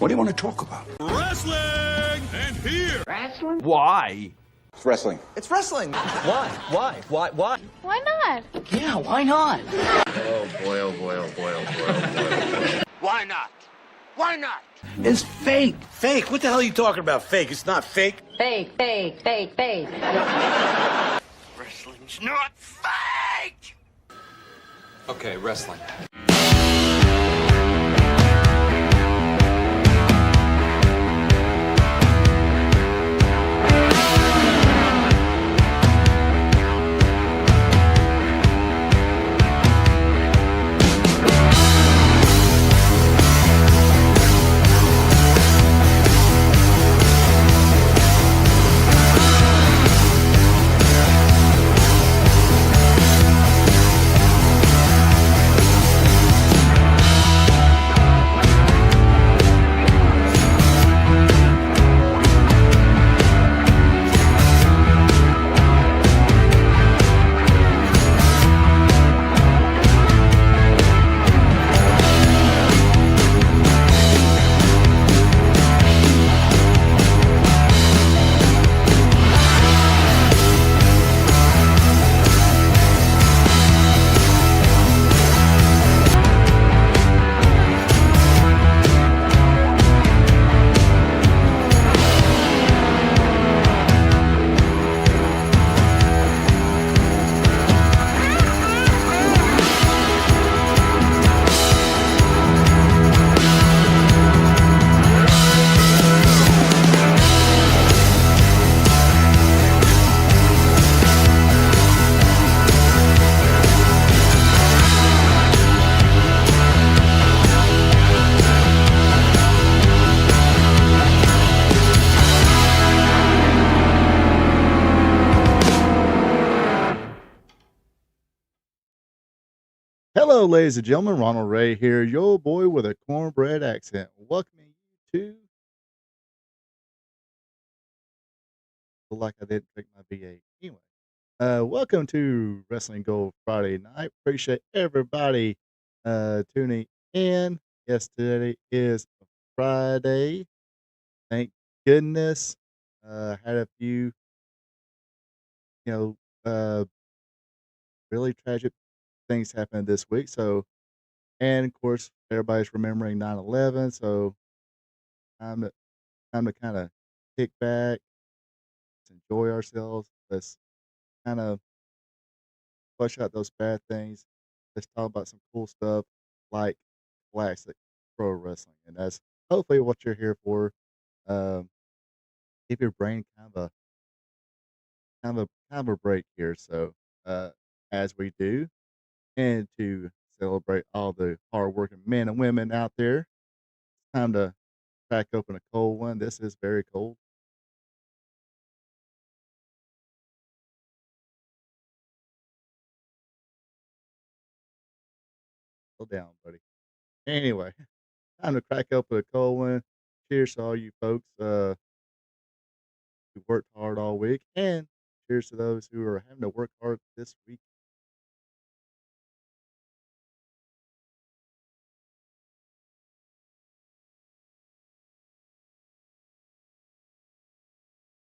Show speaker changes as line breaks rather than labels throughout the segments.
What do you want to talk about?
Wrestling! And here!
Wrestling?
Why?
It's wrestling.
It's wrestling.
Why? Why?
Why not?
Yeah, why not?
Oh boy, oh boy, oh boy, oh boy, oh boy.
Why not? Why not?
It's fake.
Fake? What the hell are you talking about? Fake? It's not fake.
Fake.
Wrestling's not fake!
Okay, wrestling.
Hello, ladies and gentlemen. Ronald Ray here, your boy with a cornbread accent. Welcoming you to. Feel like I didn't drink my V8. Anyway, welcome to Wrestling Gold Friday night. Appreciate everybody tuning in. Yes, today is Friday. Thank goodness. Had a few, you know, really tragic things happened this week. So, and of course, everybody's remembering 9/11. So, time to kind of kick back, enjoy ourselves. Let's kind of flush out those bad things. Let's talk about some cool stuff like classic pro wrestling, and that's hopefully what you're here for. Um, Give your brain kind of a break here. So, as we do, and to celebrate all the hardworking men and women out there, time to crack open a cold one. This is very cold. Slow down, buddy. Anyway, time to crack open a cold one. Cheers to all you folks who worked hard all week, and cheers to those who are having to work hard this week.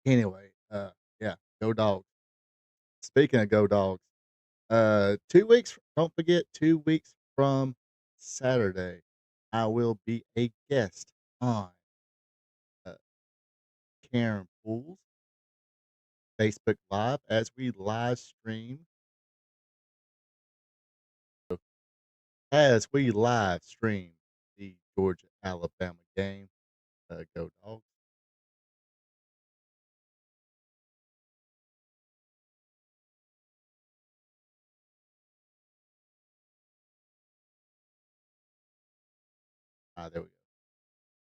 Anyway, yeah, go dogs. Speaking of go dogs, 2 weeks. Don't forget, 2 weeks from Saturday, I will be a guest on uh, Karen Pools Facebook Live as we live stream the Georgia Alabama game. Go dogs! There we go.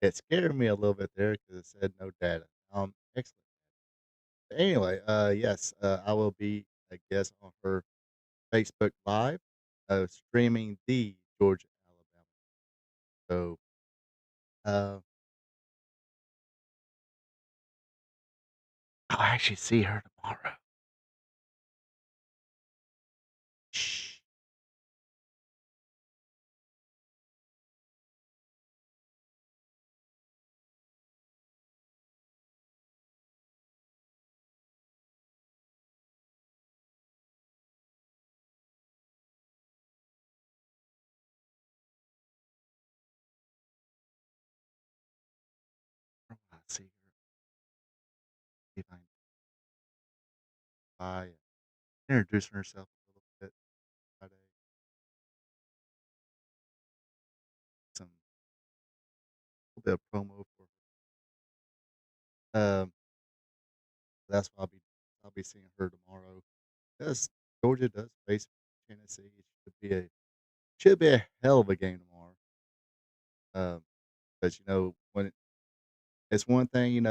It scared me a little bit there because it said no data. Excellent. Anyway, yes, I will be a guest on her Facebook Live, streaming the Georgia Alabama. So, uh, I'll actually see her tomorrow. Shh. see her. See if I can buy introduce herself a little bit. Try to some little bit of promo for her. That's why I'll be seeing her tomorrow. Yes, Georgia does face Tennessee. It should be a hell of a game tomorrow. Because it's one thing,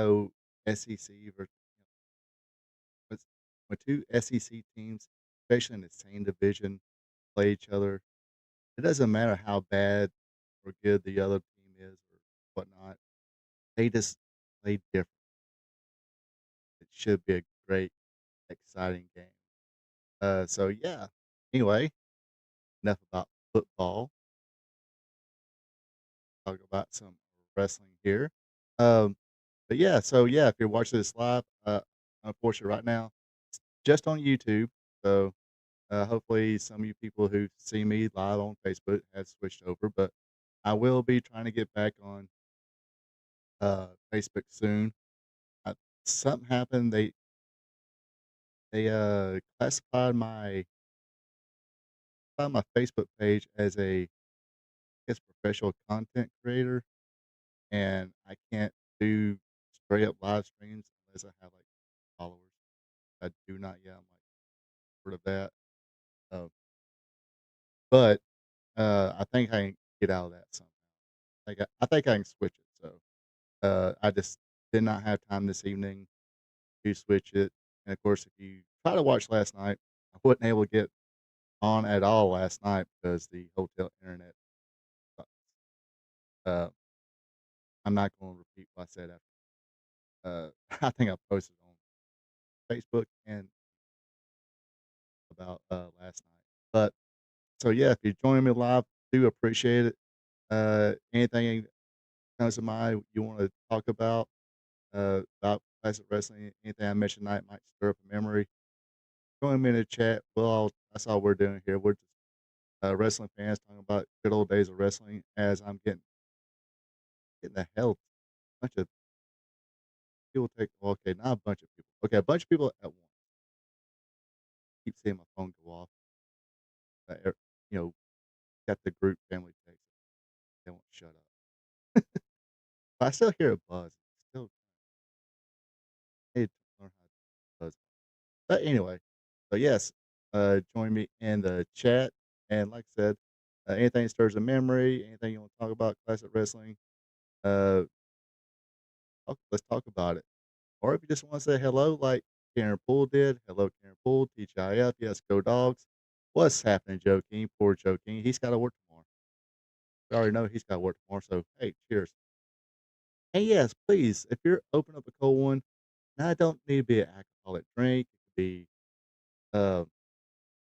SEC versus when when two SEC teams, especially in the same division, play each other. It doesn't matter how bad or good the other team is or whatnot. They just play different. It should be a great, exciting game. So yeah. Anyway, enough about football. Talk about some wrestling here. Um, but yeah, so yeah, if you're watching this live, unfortunately, right now, it's just on YouTube. So hopefully, some of you people who see me live on Facebook have switched over. But I will be trying to get back on Facebook soon. Uh, Something happened. They classified my Facebook page as a, I guess, professional content creator, and I can't do straight up live streams unless I have like followers. I do not yet. I'm like sort of that. Uh, but I think I can get out of that somehow. I think I can switch it. So I just did not have time this evening to switch it. And of course, if you try to watch last night, I wasn't able to get on at all last night because the hotel internet sucks. Uh, I'm not going to repeat what I said after. I think I posted on Facebook and about last night. But so yeah, if you join me live, do appreciate it. Anything comes to mind you want to talk about classic wrestling, anything I mentioned tonight might stir up a memory. Join me in the chat. That's all we're doing here. We're just wrestling fans talking about good old days of wrestling. As I'm getting the hell bunch of people take. Well, okay, not a bunch of people. Okay, a bunch of people at once. Keep seeing my phone go off. Uh, er- you know, got the group family text. They won't shut up. But I still hear a buzz. Still need to learn how to buzz. But anyway, so yes, join me in the chat. And like I said, anything that stirs a memory, anything you want to talk about, classic wrestling, uh, let's talk about it. Or if you just want to say hello, like Karen Poole did, hello, Karen Poole, TGIF, yes, go dogs. What's happening, Joe King? Poor Joe King. He's got to work tomorrow. We already know he's got to work tomorrow. So, hey, cheers. And yes, please, if you're opening up a cold one, now it don't need to be an alcoholic drink. It uh,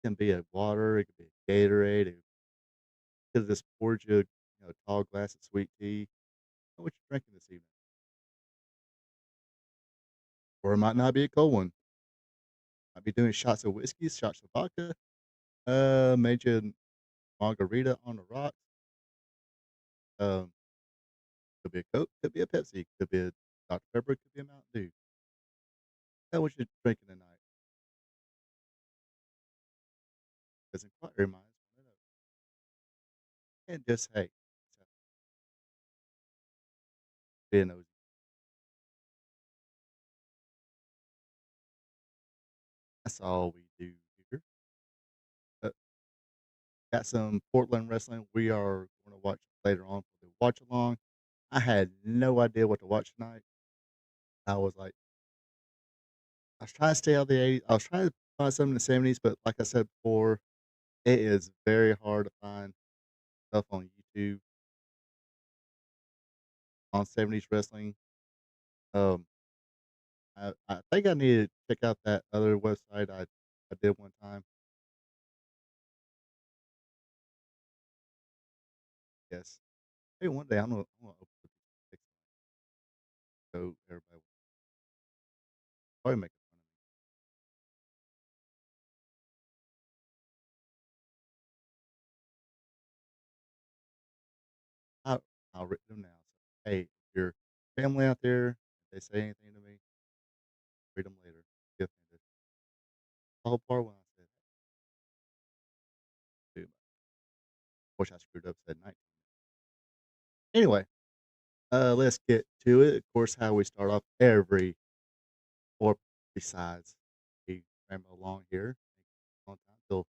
can be a water, it could be a Gatorade. It could have just poured you, a tall glass of sweet tea. Know what you're drinking this evening. Or it might not be a cold one. Might be doing shots of whiskey, shots of vodka, maybe margarita on the rocks. Um, could be a Coke, could be a Pepsi, could be a Dr. Pepper, could be a Mountain Dew. Know what you're drinking tonight. Because inquiry minds want to know. And just, hey, being nosy. That's all we do here. Uh, got some Portland wrestling we are going to watch later on for the watch along. I had no idea what to watch tonight. I was like, I was trying to stay out of the 80s. I was trying to find something in the 70s, but like I said before, it is very hard to find stuff on YouTube on 70s wrestling. Um, I think I need to check out that other website I did one time. Yes. Maybe one day I'm gonna open up these so everybody will probably make fun of me. I I'll read them now. So, hey, if your family out there, they say anything to me, read them later. Get offended. The whole part when I said too much. Wish I screwed up, said 19. Anyway, let's get to it. Of course, how we start off every or besides we ramble along here. Take a long time till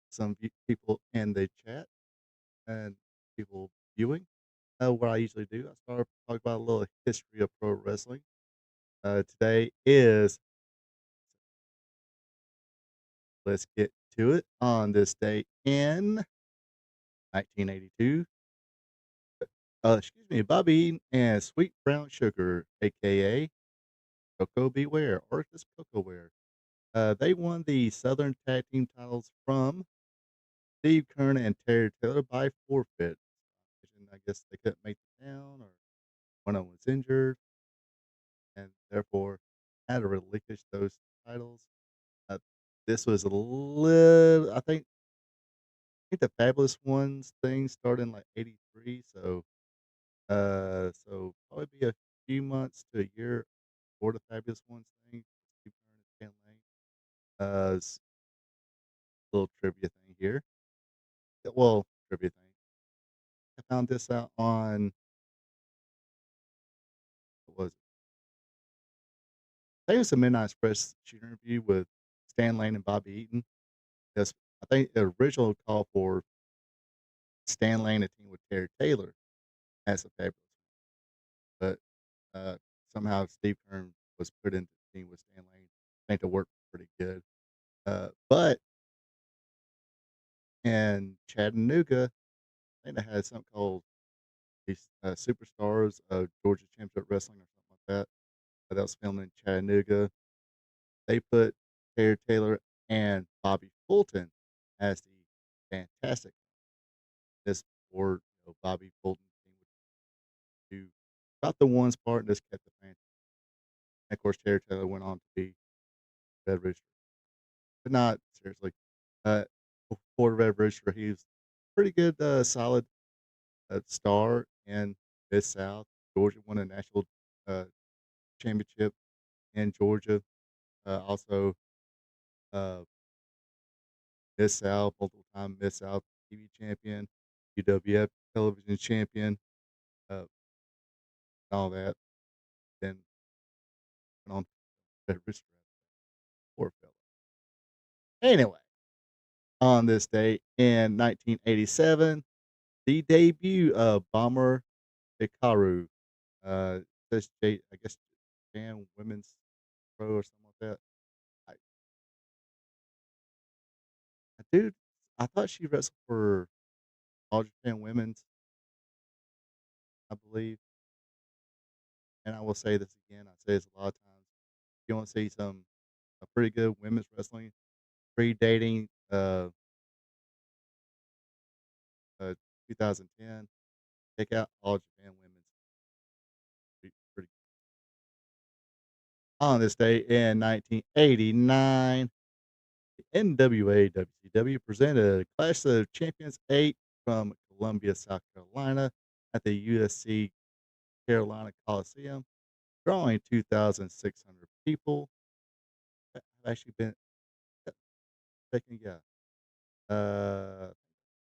some people in the chat and people viewing. What I usually do, I start talk about a little history of pro wrestling. Today is let's get to it. On this day in 1982, excuse me, Bobby Eaton and Sweet Brown Sugar, aka Coco Beware, Orcus Coco Ware. They won the Southern Tag Team titles from Steve Keirn and Terry Taylor by forfeit. I guess they couldn't make the town, or one of them was injured, and therefore had to relinquish those titles. Uh, this was a little, I think the Fabulous Ones thing started in like '83, so probably be a few months to a year for the Fabulous Ones thing. Steve Keirn and Ken Lane. Little trivia thing here. Well, trivia thing. I found this out on what was it? I think it was a Midnight Express shoot interview with Stan Lane and Bobby Eaton. Yes, I think the original call for Stan Lane to team with Terry Taylor as a Fabulous, but uh, somehow Steve Keirn was put into the team with Stan Lane. I think it worked pretty good. But in Chattanooga, I think they had something called these Superstars of Georgia Championship Wrestling or something like that. That was filmed in Chattanooga. They put Terry Taylor and Bobby Fulton as the Fantastic. This for Bobby Fulton team would do about the ones part and just kept the fan. And of course, Terry Taylor went on to be Red Rooster, but not seriously. Uh, for Red Rooster, he was pretty good, solid star in Mid South. Georgia won a national uh, championship in Georgia. Also, uh, Mid South, multiple time Mid South TV champion, UWF television champion, and all that. Then went on to Red Rooster. Poor fella. Anyway, on this day in 1987, the debut of Bomber Hikaru. This I guess Japan Women's Pro or something like that. I, dude, I thought she wrestled for All Japan Women's, I believe. And I will say this again. I say this a lot of times. If you want to see some a pretty good women's wrestling, predating uh 2010, check out All Japan Women's. Pretty on this day in 1989, the NWA WCW presented Clash of Champions 8 from Columbia, South Carolina at the USC Carolina Coliseum, drawing 2,600 people. I've actually been taking a guess.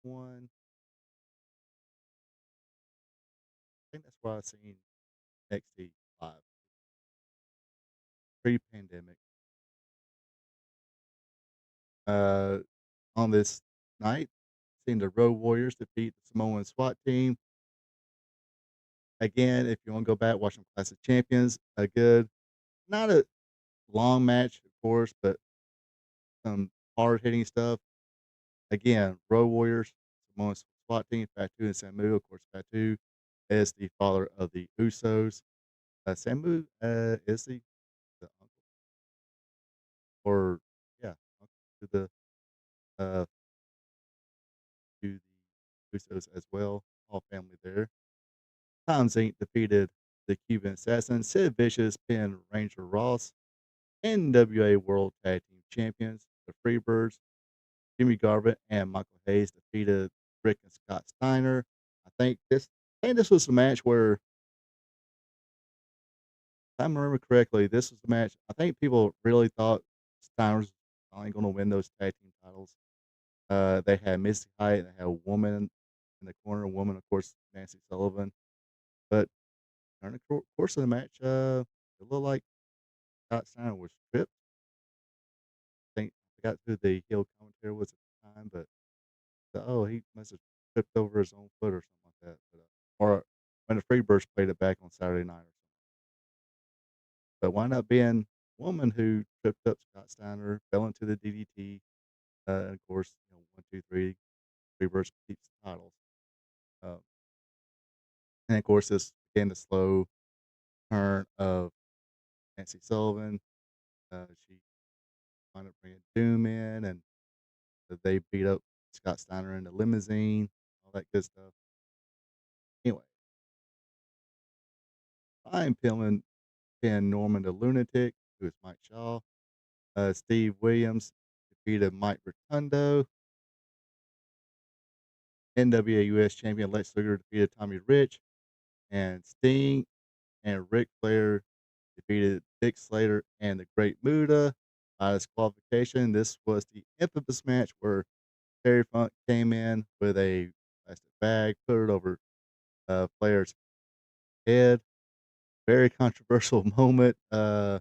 One, I think that's where I've seen NXT live pre-pandemic. Uh, on this night, seen the Road Warriors defeat the Samoan SWAT team. Again, if you want to go back, watch some Classic Champions. A good, not a long match, of course, but some hard hitting stuff. Again, Road Warriors, Samoan SWAT team, Fatu and Samu. Of course, Fatu is the father of the Usos. Samu is the uncle, or yeah, uncle to the uh to the Usos as well. All family there. Tom Zink defeated the Cuban Assassin. Sid Vicious pinned Ranger Ross. NWA World Tag Team Champions, the Freebirds. Jimmy Garvin and Michael Hayes defeated Rick and Scott Steiner. I think this was the match where I remember correctly, this was the match. I think people really thought Steiner was finally going to win those tag team titles. They had Missy Hyatt, they had a woman in the corner, a woman, of course, Nancy Sullivan. But during the course of the match, it looked like Scott Steiner was tripped. I forgot who the heel commentator was at the time, but oh, he must have tripped over his own foot or something like that. Or when the Freebirds played it back on Saturday night or something. But wound up being a woman who tripped up Scott Steiner, fell into the DDT. Of course, 1, 2, 3, Freebirds keeps the titles. Uh, and of course, this began the slow turn of Nancy Sullivan. She wound up bringing Doom in, and they beat up Scott Steiner in the limousine, all that good stuff. Anyway, Brian Pillman pinned Norman the Lunatic, who is Mike Shaw. Steve Williams defeated Mike Rotundo. NWA US champion Lex Luger defeated Tommy Rich. And Sting and Ric Flair defeated Dick Slater and the Great Muta by disqualification. This was the infamous match where Terry Funk came in with a plastic bag, put it over Flair's head. Very controversial moment. I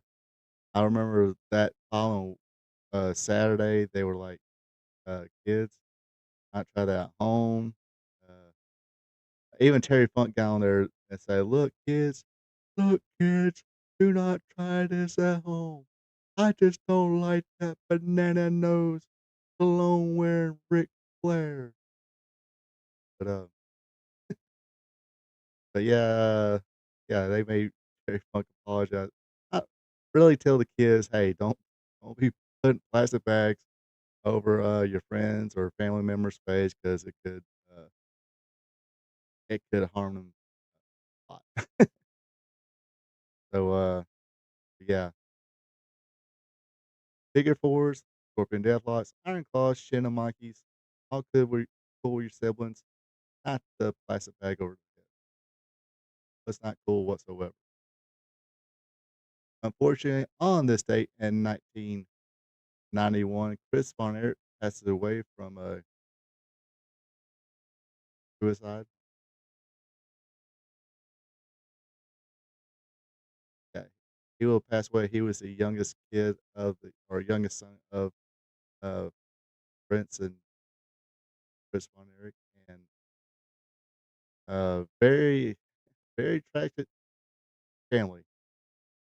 remember that following Saturday, they were like, kids, not try that at home. Uh, Even Terry Funk got on there and said, look, kids, do not try this at home. I just don't like that banana nose cologne wearing Ric Flair. But yeah, they made Terry Funk apologize. I really tell the kids, hey, don't be putting plastic bags over your friends or family members' face because uh, it could harm them a lot. So yeah, figure fours, scorpion deathlocks, iron claws, shin monkeys, all good with cool with your siblings. Not the plastic bag over the head. That's not cool whatsoever. Unfortunately, on this date in 1991, Chris Von Erich passes away from a suicide. Yeah, he will pass away. He was the youngest kid of the or youngest son of uh, Prince and Chris Von Erich, and very very tragic family.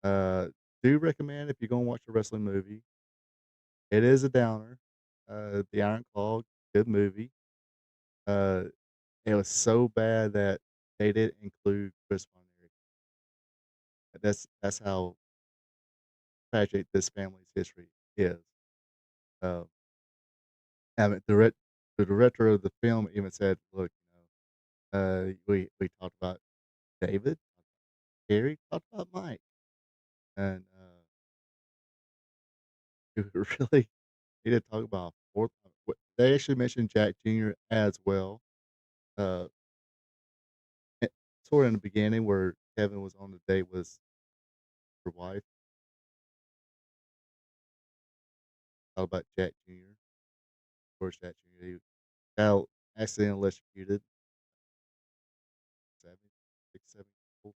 Uh, do recommend if you're gonna watch a wrestling movie. It is a downer. The Iron Claw, good movie. Uh, it was so bad that they didn't include Chris Von Erich. That's how tragic this family's history is. Uh, I mean, the director of the film even said, "Look, we talked about David, Gary, talked about Mike, and we really need to talk about fourth." They actually mentioned Jack Jr. as well. Uh, sort of in the beginning where Kevin was on the date with her wife. Talk about Jack Jr. Of course, Jack Jr. He got accidentally electrocuted. 7, 6, 7 years old.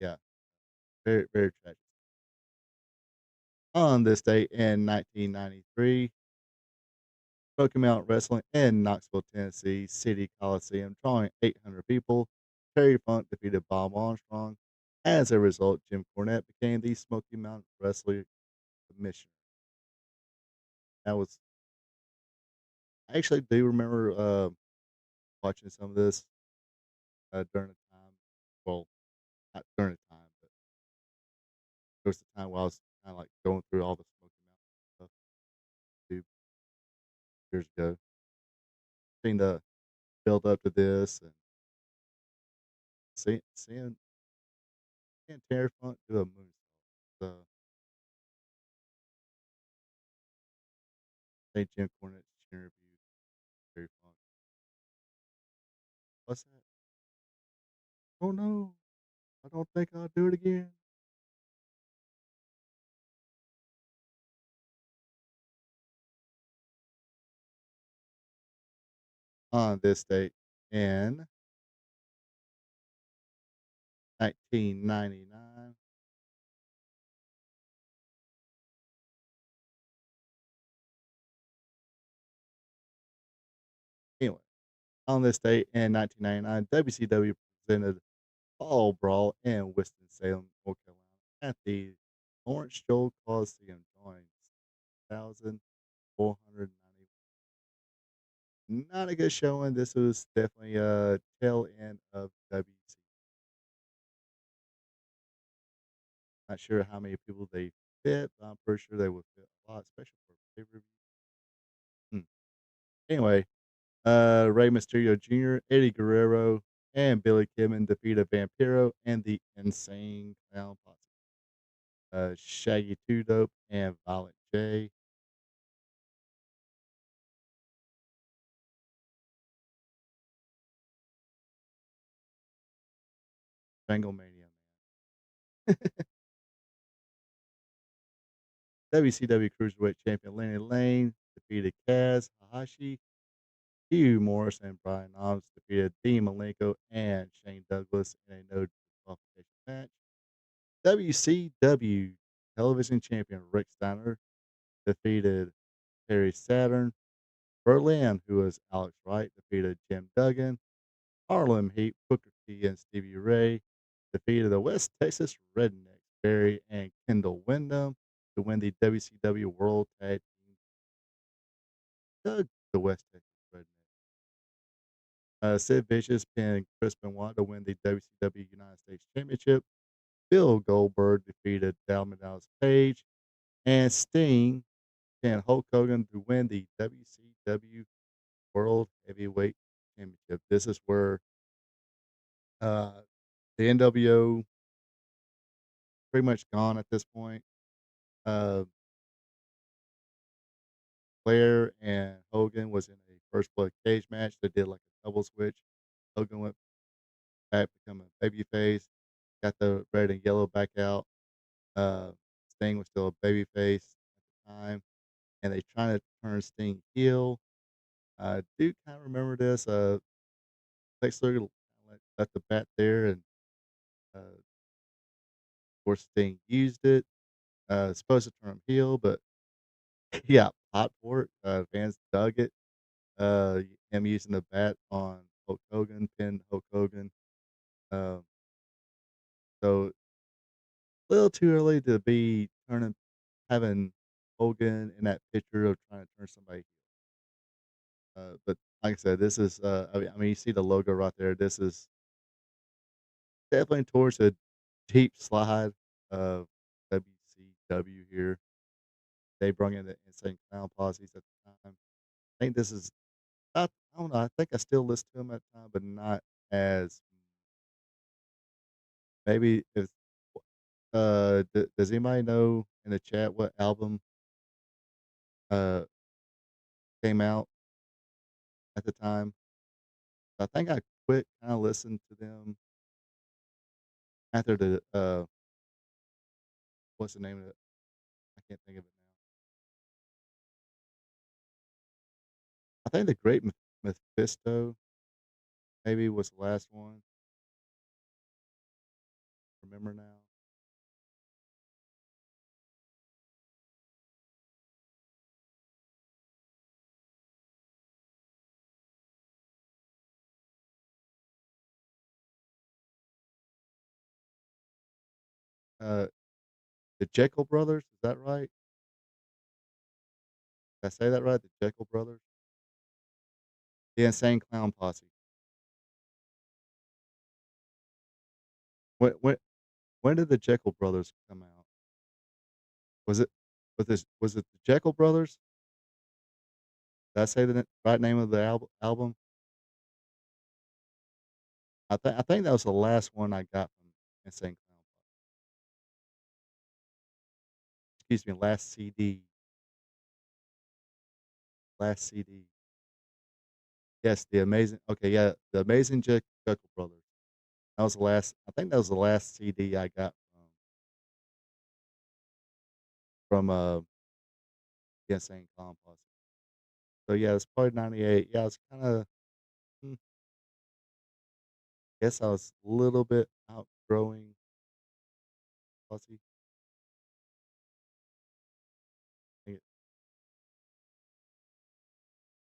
Yeah, very, very tragic. On this date in 1993, Smoky Mountain Wrestling in Knoxville, Tennessee, City Coliseum, drawing 800 people. Terry Funk defeated Bob Armstrong. As a result, Jim Cornette became the Smoky Mountain Wrestling Commissioner. That was, I actually do remember watching some of this during the time. Well, not during the time, but there was the time while I was kind of like going through all the Smoky Mountain stuff 2 years ago. Seen the build up to this and seeing Terry Funk do a moonsault. So I think Jim Cornette should interview Terry Funk. What's that? Oh no, I don't think I'll do it again. on this date in 1999. Anyway, on this date in 1999, WCW presented Fall Brawl in Winston-Salem, North Carolina, at the Lawrence Joel Coliseum, drawing 1,490. Not a good showing. This was definitely a tail end of WC. Not sure how many people they fit, but I'm pretty sure they would fit a lot, especially for pay-per-view. Hmm. Anyway, Rey Mysterio Jr., Eddie Guerrero, and Billy Kidman defeated Vampiro and the Insane Clown Posse. Shaggy Two Dope and Violent J. Stranglemania, man. WCW Cruiserweight Champion Lenny Lane defeated Kaz, Hayashi, Hugh Morris, and Brian Knobbs defeated Dean Malenko and Shane Douglas in a no disqualification match. WCW Television Champion Rick Steiner defeated Terry Saturn. Berlin, who was Alex Wright, defeated Jim Duggan. Harlem Heat, Booker T, and Stevie Ray defeated the West Texas Rednecks, Barry and Kendall Windham, to win the WCW World Tag Team. Doug, the West Texas Rednecks. Sid Vicious pinned Chris Benoit to win the WCW United States Championship. Bill Goldberg defeated Dallas Page, and Sting pinned Hulk Hogan to win the WCW World Heavyweight Championship. This is where uh, the NWO pretty much gone at this point. Uh, Flair and Hogan was in a first blood cage match. They did like a double switch. Hogan went back, become a babyface, got the red and yellow back out. Uh, Sting was still a babyface at the time, and they trying to turn Sting heel. I do kind of remember this. Lex Luger left the bat there, and of course Sting used it. Supposed to turn him heel, but he got popped for it. Fans dug it. Him using the bat on Hulk Hogan, pinned Hulk Hogan. Um, so a little too early to be having Hogan in that picture of trying to turn somebody. But like I said, this is. I mean, you see the logo right there. This is definitely towards a deep slide of WCW here. They brought in the Insane Clown Posses at the time. I think this is. I don't know. I think I still listen to them at the time, but not as maybe if does anybody know in the chat what album uh came out at the time? I think I quit kind of listening to them after the what's the name of it? I can't think of it now. I think the Great Mephisto maybe was the last one. Remember now? Uh, the Jekyll Brothers, is that right? Did I say that right? The Jekyll Brothers, the Insane Clown Posse. When when did the Jekyll Brothers come out? Was it was it the Jekyll Brothers? Did I say the right name of the album? I think that was the last one I got from Insane Clown Posse. Excuse me, last CD. Last CD. Yes, the amazing. Okay, yeah, the Amazing Jekyll Brothers. That was the last. I think that was the last CD I got from the Insane Clown Posse. So yeah, it's probably '98. Yeah, it's kind of. guess I was a little bit outgrowing Aussie.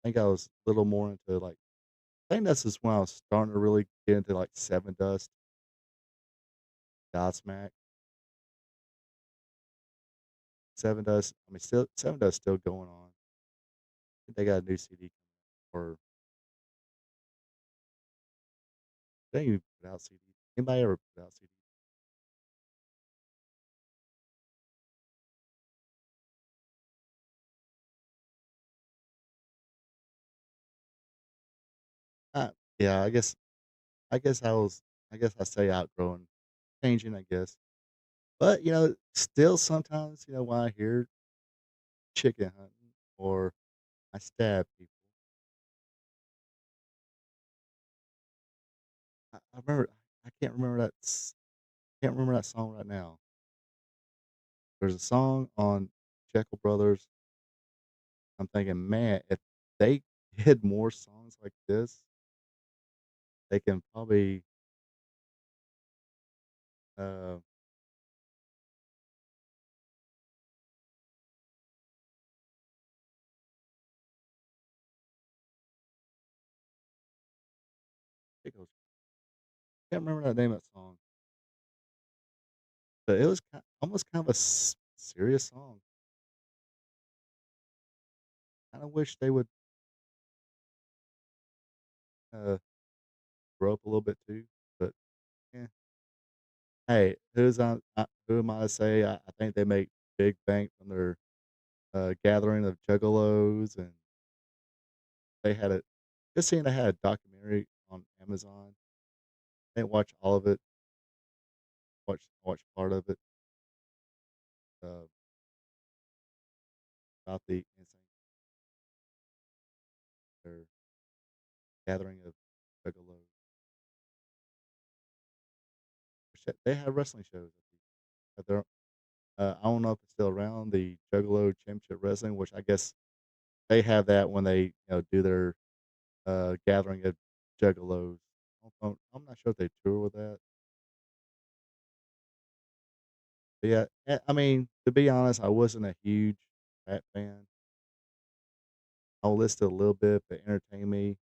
I think I was a little more into like I think that's just when I was starting to really get into like Seven Dust, Godsmack. Seven Dust, I mean, still Seven Dust still going on. I think they got a new CD or they even put out CDs. Anybody ever put out CDs? Uh, yeah, I guess I was I guess I say outgrowing, changing, I guess. But still sometimes, when I hear chicken hunting or I stab people, I remember I can't remember that song right now. There's a song on Jekyll Brothers. I'm thinking, man, if they did more songs like this, they can probably uh it goes can't remember the name of that song, but it was almost kind of a serious song. Kind of wish they would uh grow up a little bit too, but yeah. Hey, who am I to say? I think they make big bank from their gathering of juggalos, and they had a just seeing they had a documentary on Amazon. I didn't watch all of it. Watch part of it. Uh, about the insane their gathering of juggalos. They had wrestling shows at their. I don't know if it's still around the Juggalo Championship Wrestling, which I guess they have that when they do their gathering of juggalos. I'm not sure if they tour with that. But yeah, I mean, to be honest, I wasn't a huge Rat fan. I'll list a little bit that entertained me.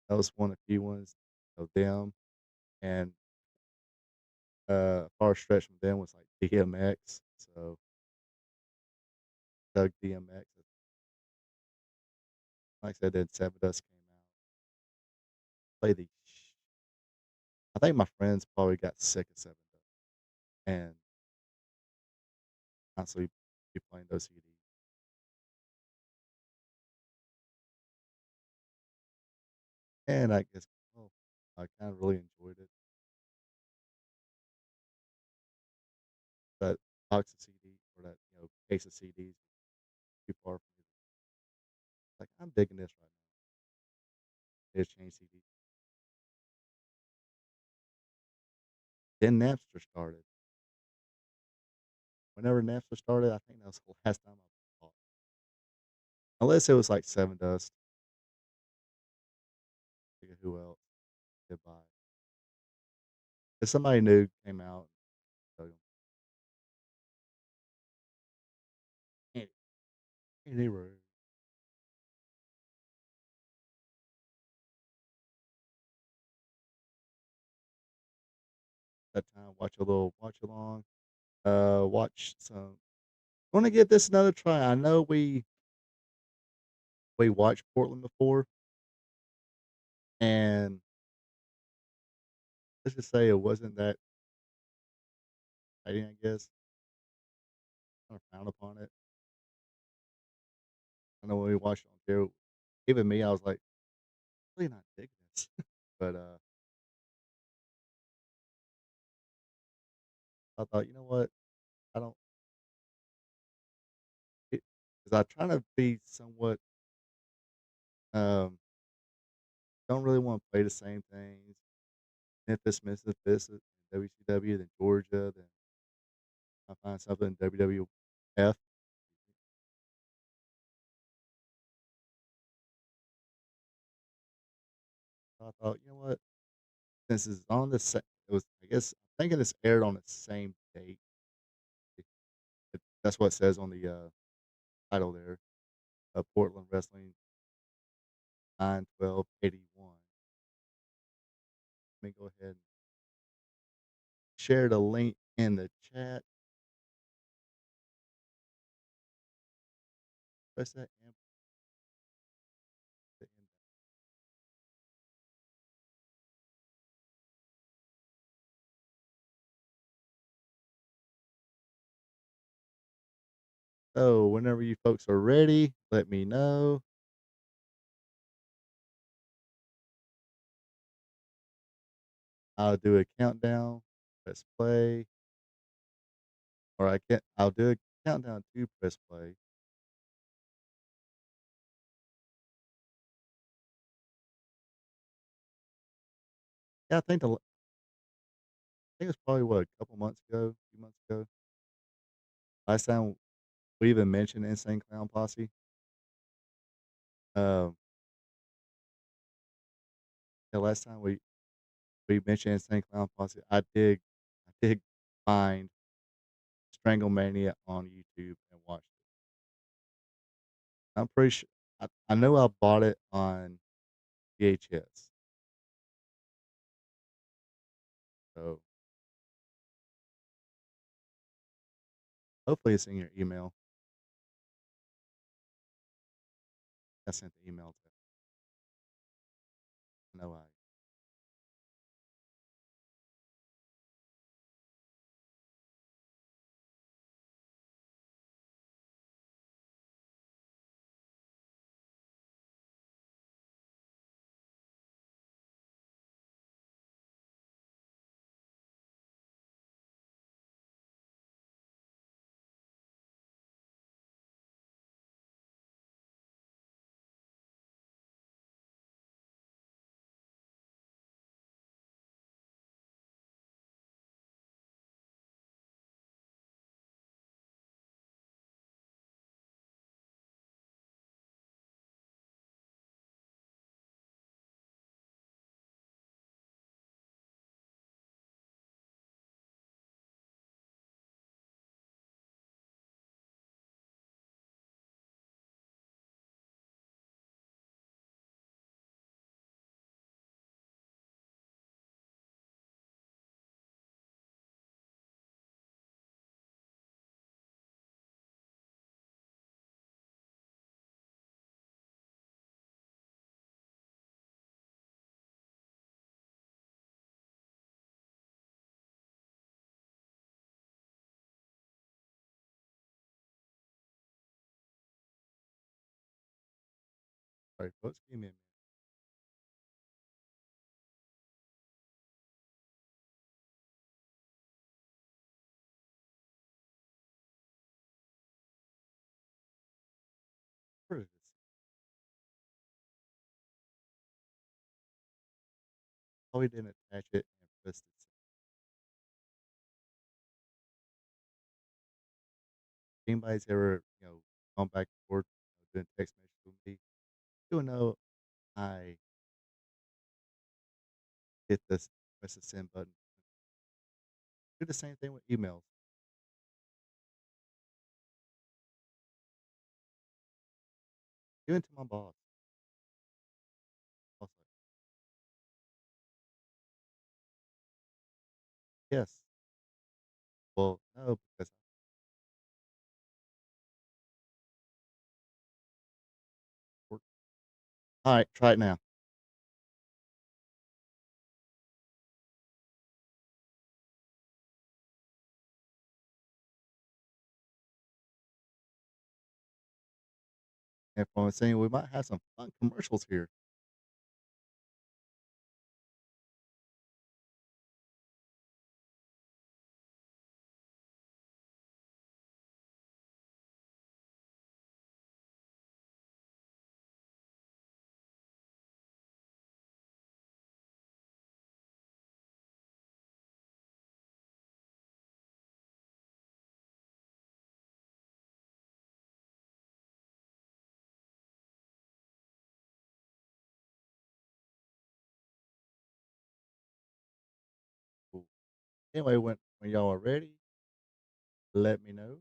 That was one of the few ones of them. And far stretch from them was like DMX. So Doug DMX. Like I said, then Seven Dust came out. Play the. I think my friends probably got sick of Seven Dust and constantly be playing those CDs. And I guess oh, I kind of really enjoyed it. That box of CD or that case of CDs too far from me. Like I'm digging this right now. They just changed CD. Then Napster started. Whenever Napster started, I think that was the last time I bought. Unless it was like Seven Dust. I forget who else did buy it. If somebody new came out, dug 'em. Any- Anyway, that time watch a little watch along. Watch some. Want to give this another try. I know we watched Portland before, and let's just say it wasn't that exciting. I guess kind of frowned upon it. I know when we watched it on there, even me, I was like, really not digging this. But I thought, you know what? I don't because I try to be somewhat don't really want to play the same things. Memphis, Memphis, WCW, then Georgia, then I find something in WWF. So I thought, you know what? since it's on the it was, I guess, I'm thinking it's aired on the same date. That's what it says on the title there. Portland Wrestling 9/12/81. Let me go ahead and share the link in the chat. Press that the end. So whenever you folks are ready, let me know. I'll do a countdown. Press play, or I can I'll do a countdown to press play. Yeah, I think it was probably what, a couple months ago, a few months ago. Last time we even mentioned Insane Clown Posse. Um, the last time we mentioned Insane Clown Posse, I did find Stranglemania on YouTube and watched it. I'm pretty sure I know I bought it on VHS. So hopefully it's in your email. I sent the email to no I. Sorry, folks, give me a minute. Where is this? Oh, we didn't attach it and press it. If anybody's ever, gone back and forth, doing text messages with me, you'll know I hit this press the send button. Do the same thing with emails. Even to my boss. Also, yes. Well, no, because I work. All right, try it now. And from saying we might have some fun commercials here. Anyway, when y'all are ready, let me know.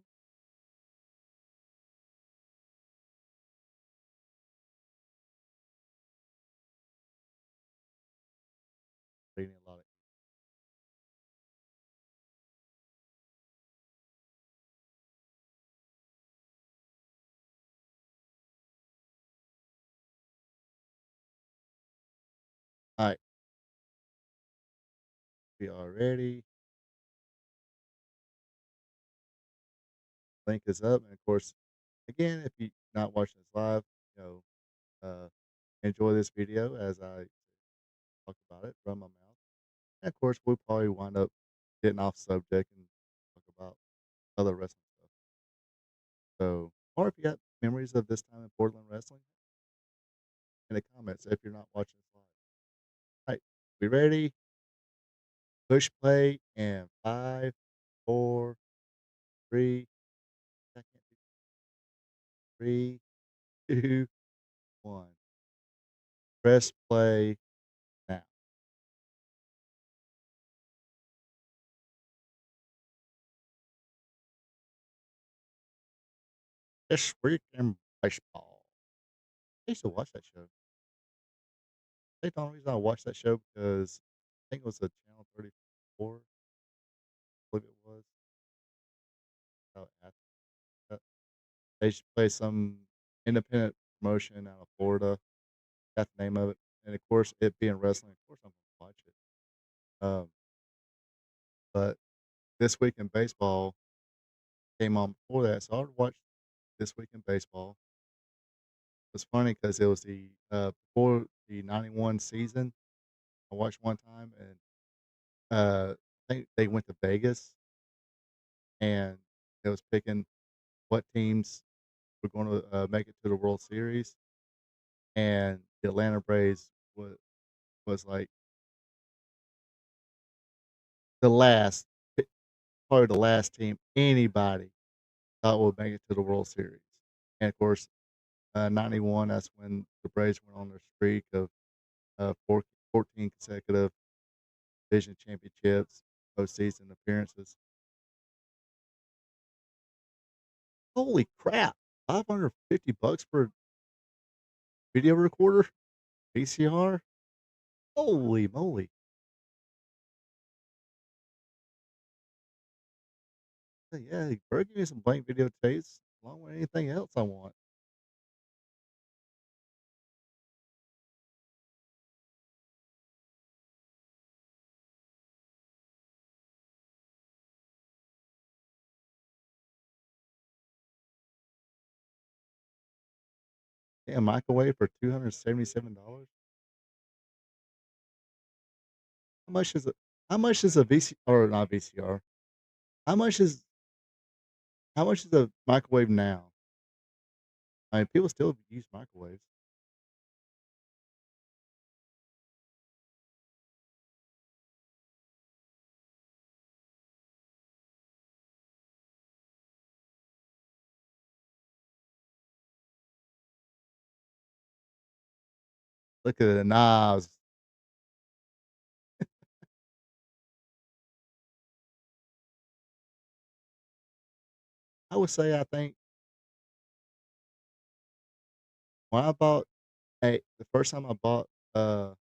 Reading a lot of All right, we are ready. Link is up, and of course, again, if you're not watching this live, you know, enjoy this video as I talk about it, run my mouth. And of course, we'll probably wind up getting off subject and talk about other wrestling stuff. So, or if you got memories of this time in Portland wrestling, in the comments if you're not watching this live. All right, we ready? Push play in 5, 4, 3, second, 3, 2, 1. Press play now. This week in baseball. I used to watch that show. I think the only reason I watched that show because I think it was a Channel 34, I believe it was. How it happened. They used to play some independent promotion out of Florida. Got the name of it, and of course, it being wrestling, of course, I'm gonna watch it. But This Week in Baseball came on before that, so I would watch This Week in Baseball. It was funny because it was before the '91 season. I watched one time, and I think they went to Vegas, and it was picking what teams were going to make it to the World Series, and the Atlanta Braves was like the last, probably the last team anybody thought would make it to the World Series. And of course, '91, that's when the Braves went on their streak of 14 consecutive division championships, postseason appearances. Holy crap! $550 for a video recorder, VCR. Holy moly! Yeah, bro, give me some blank videotapes along with anything else I want. Yeah, a microwave for $277. How much is it? How much is a VC or not VCR? How much is how much is a microwave now? I mean, people still use microwaves. Look at the knobs. I would say I think when I bought the first time I bought a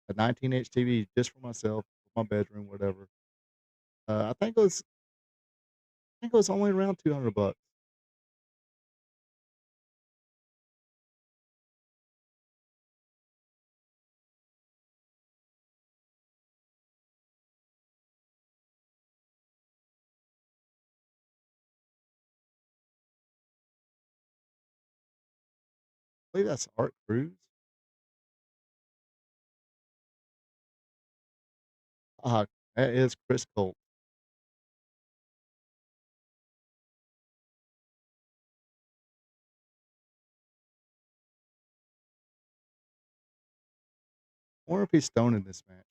19-inch TV just for myself, for my bedroom, whatever. I think it was only around $200. I believe that's Art Cruz. That is Chris Colt. I wonder if he's stoned in this match.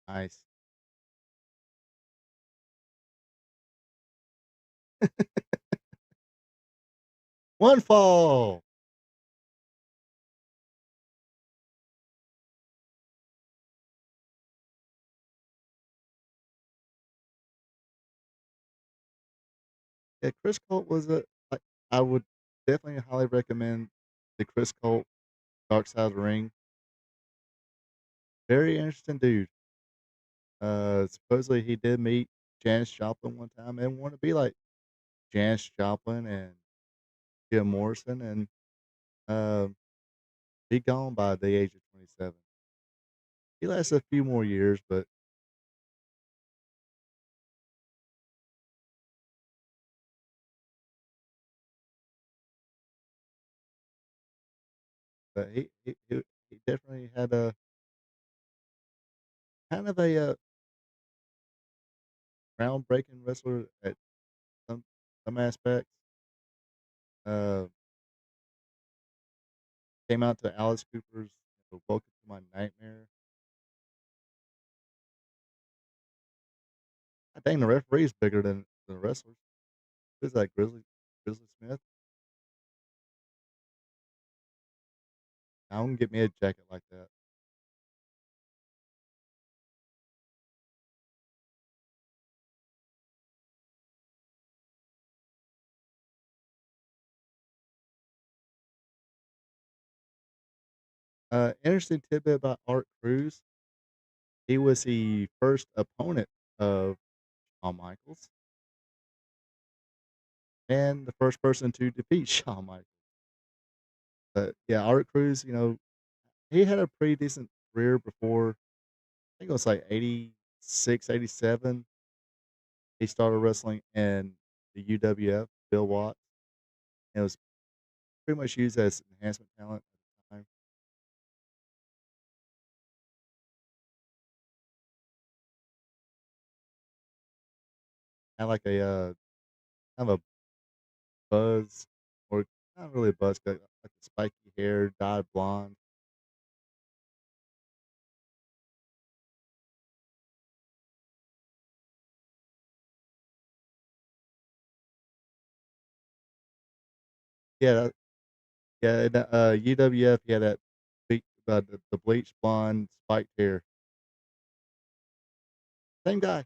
Nice. One fall. Yeah, Chris Colt was a like, I would definitely highly recommend the Chris Colt Dark Side of the Ring. Very interesting dude. Supposedly he did meet Janis Joplin one time and wanted to be like Janis Joplin and Jim Morrison, and um, he gone by the age of 27. He lasted a few more years, but he definitely had a kind of a groundbreaking wrestler at some some aspects. Uh, Came out to Alice Cooper's "Welcome to My Nightmare." I think the referee's bigger than the wrestlers. Who's that? Grizzly Smith. I don't get me a jacket like that. Interesting tidbit about Art Cruz. He was the first opponent of Shawn Michaels and the first person to defeat Shawn Michaels. But yeah, Art Cruz, he had a pretty decent career before. I think it was like 86, 87. He started wrestling in the UWF, Bill Watts. And it was pretty much used as enhancement talent at the time. Had like a kind of a buzz, or not really a buzz cut, like a spiky hair, dyed blonde. Yeah, yeah, and, UWF, he had that the bleached blonde spiked hair. Same guy.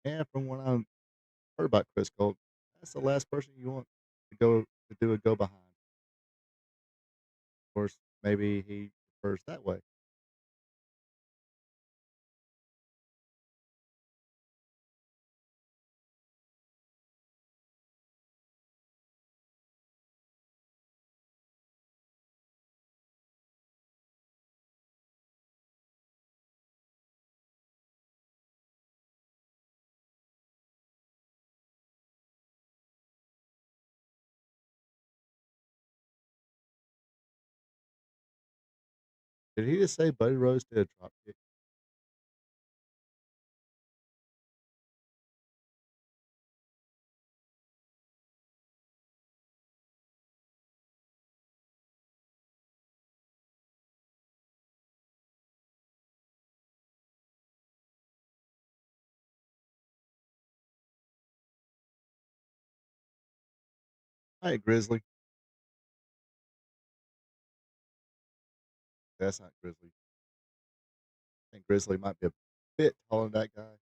And from what I've heard about Chris Colt, that's the last person you want to do a go behind. Of course, maybe he prefers that way. Did he just say Buddy Rose did a drop kick? Hey, Grizzly. That's not Grizzly. I think Grizzly might be a bit taller than that guy.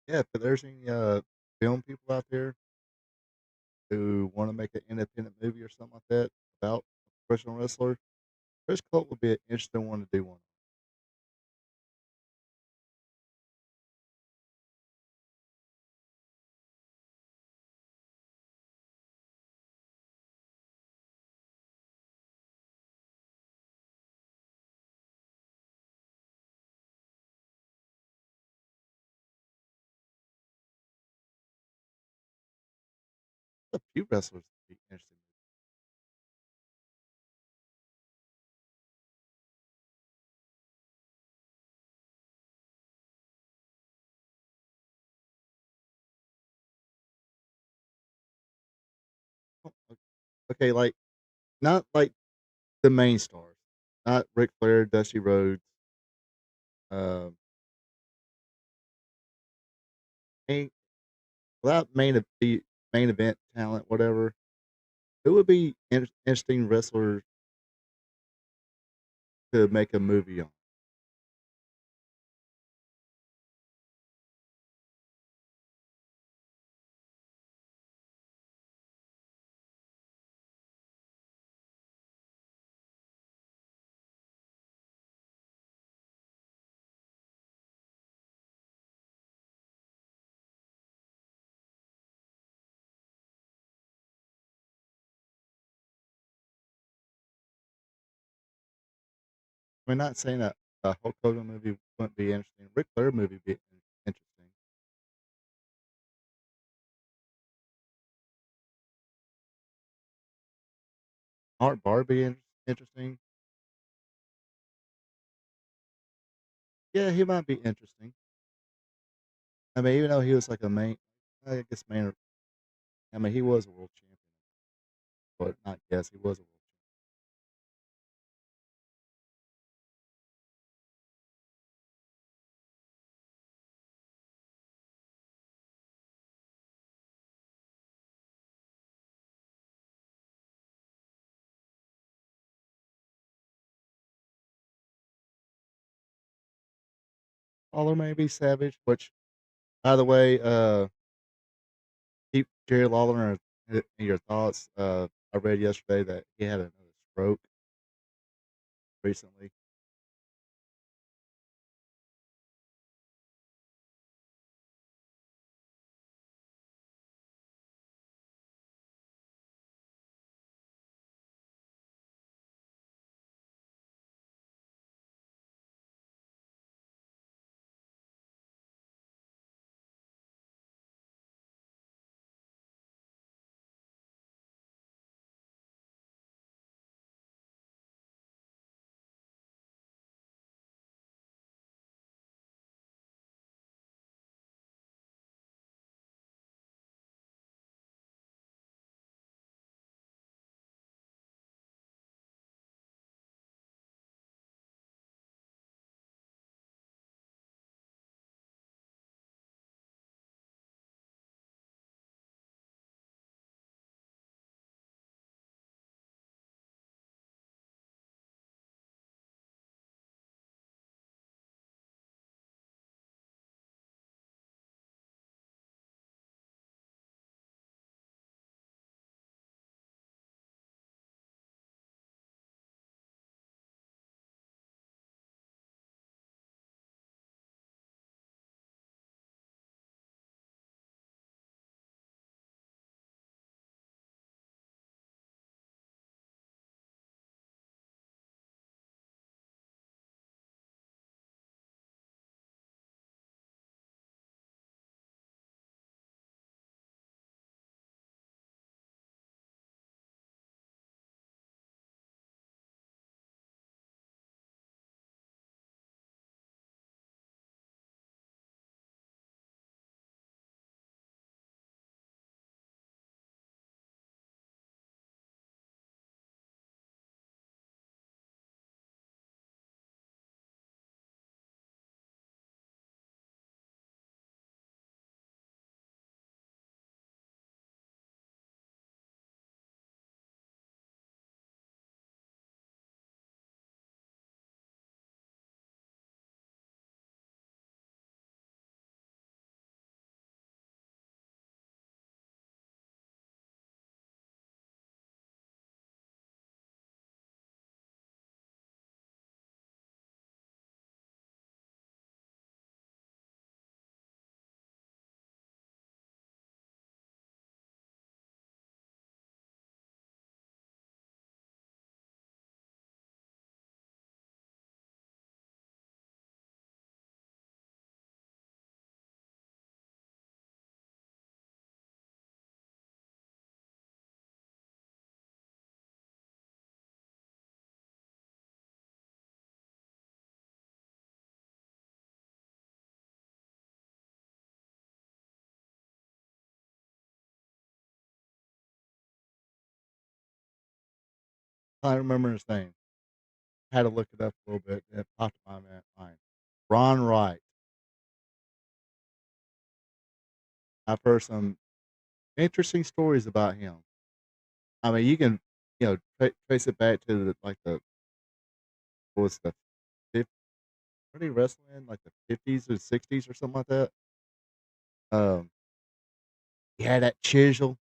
Yeah, if there's any film people out there who want to make an independent movie or something like that about a professional wrestler, Chris Colt would be an interesting one to do one. A few wrestlers would be interesting. Oh, okay, like not like the main stars, not Ric Flair, Dusty Rhodes. Um, main, without main event talent, whatever. Who would be interesting wrestlers to make a movie on? I mean, not saying that a Hulk Hogan movie wouldn't be interesting. Ric Flair movie would be interesting. Art Barbie interesting. Yeah, he might be interesting. I mean, even though he was like a main, I guess main. I mean, he was a world champion, but not guess he was a world. Lawler maybe Savage, which by the way, keep Jerry Lawler in your thoughts. I read yesterday that he had another stroke recently. I remember his name. Had to look it up a little bit, and it popped in my mind. Ron Wright. I've heard some interesting stories about him. I mean, you can, trace it back to what was the fif what did he wrestle in, like, the 50s or 60s or something like that? Um, he had that chisel.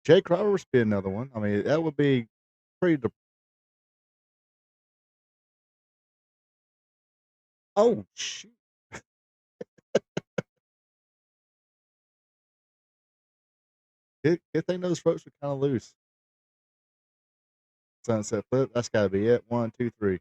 Jake Roberts be another one. I mean, that would be pretty dep oh, shoot. Good thing those ropes were kinda loose. Sunset flip, that's gotta be it. 1, 2, 3.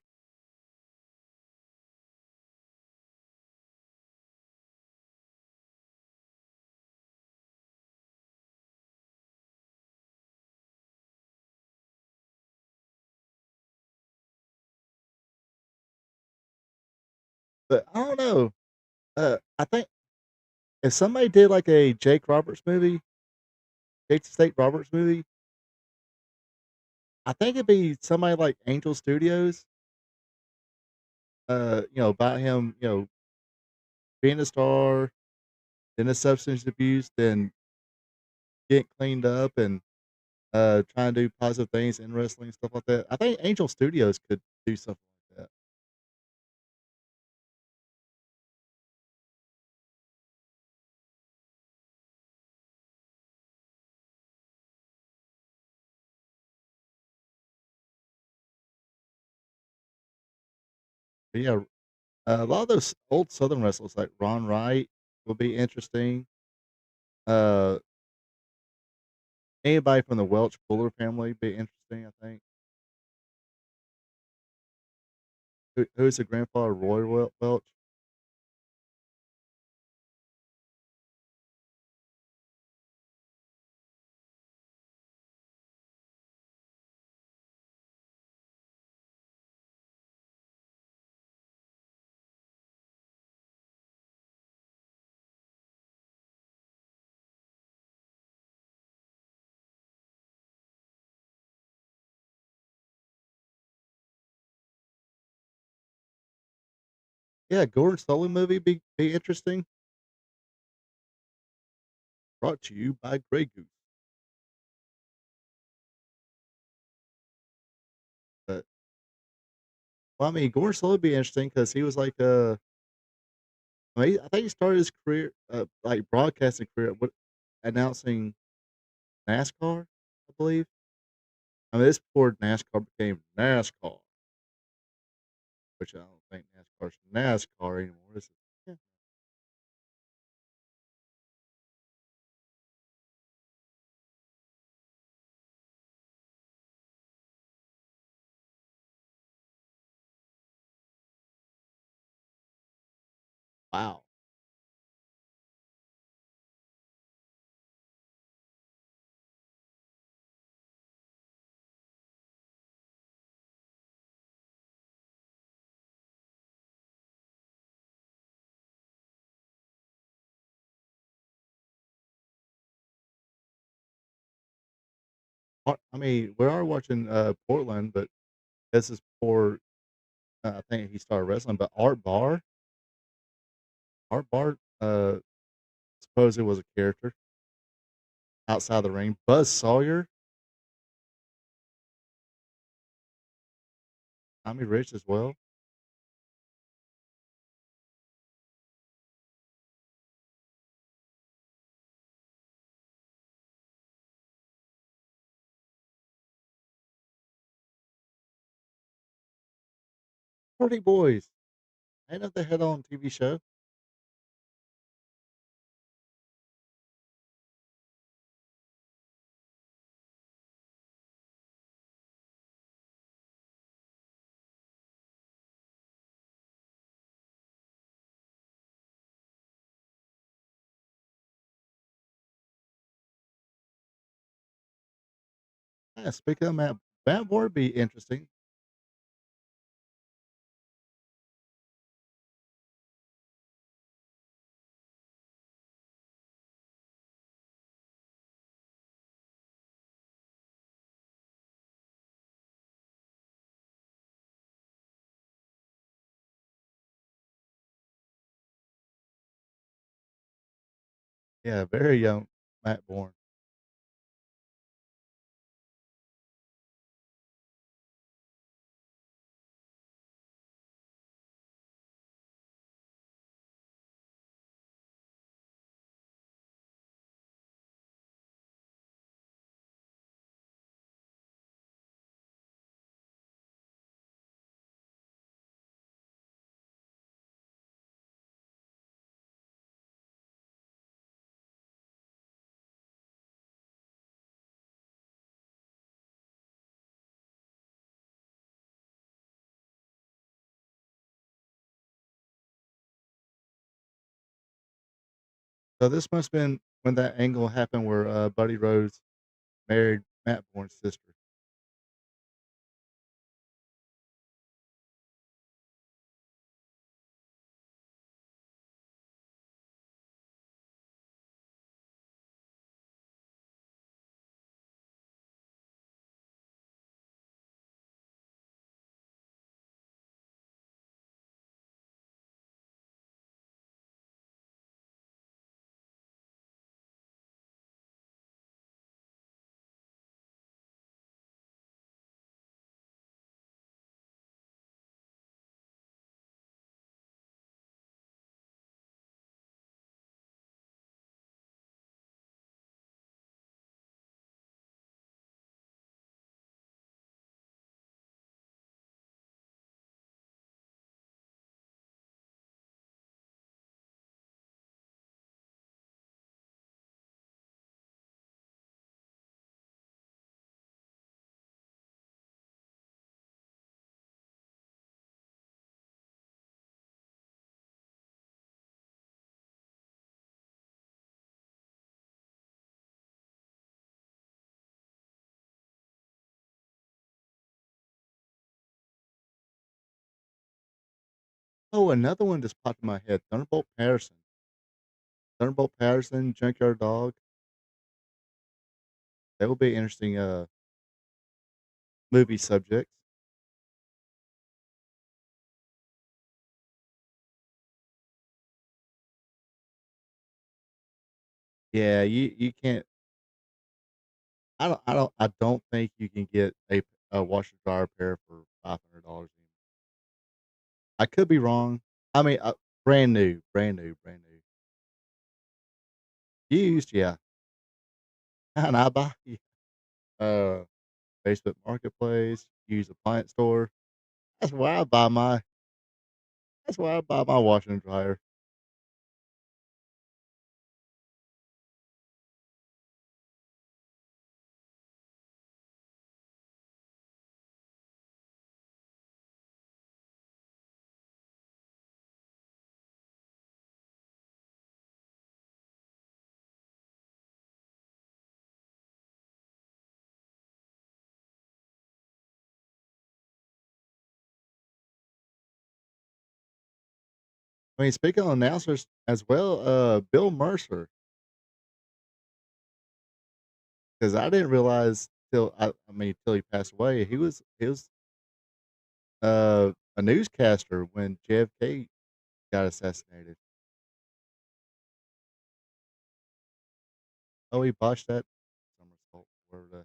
But I don't know. I think if somebody did like a Jake Roberts movie, Jake the Snake Roberts movie, I think it'd be somebody like Angel Studios. About him, being a star, then his substance abuse, then getting cleaned up and trying to do positive things in wrestling, stuff like that. I think Angel Studios could do something like that. But yeah, a lot of those old Southern wrestlers like Ron Wright will be interesting. Uh, Anybody from the Welch Fuller family be interesting, I think. Who's the grandfather, Roy Welch? Yeah, Gordon Sullivan movie be interesting. Brought to you by Grey Goose. But well, I mean, Gordon Sullivan be interesting because he was like I think he started his career like broadcasting career with announcing NASCAR, I believe. I mean, this before NASCAR became NASCAR, which I don't think NASCAR's NASCAR anymore. Is it? Yeah. Wow. I mean, we are watching Portland, but this is before I think he started wrestling. But Art Barr, supposedly was a character outside the ring. Buzz Sawyer, Tommy Rich as well. Hardy Boys. I didn't know they had on TV show. Yeah, speaking of Matt Moore would be interesting. Yeah, very young Matt Bourne. So this must have been when that angle happened where Buddy Rose married Matt Bourne's sister. Oh, another one just popped in my head. Thunderbolt Patterson. Thunderbolt Patterson, Junkyard Dog. That would be interesting movie subjects. Yeah, you can't I don't think you can get a washer dryer pair for $500 anymore. I could be wrong. I mean, brand new, brand new, brand new. Used, yeah. And I buy uh Facebook Marketplace, used appliance store. That's where I buy my that's where I buy my washer and dryer. I mean, speaking of announcers as well, Bill Mercer, because I didn't realize till he passed away, he was a newscaster when JFK got assassinated. Oh, he botched that somersault. Where the hell?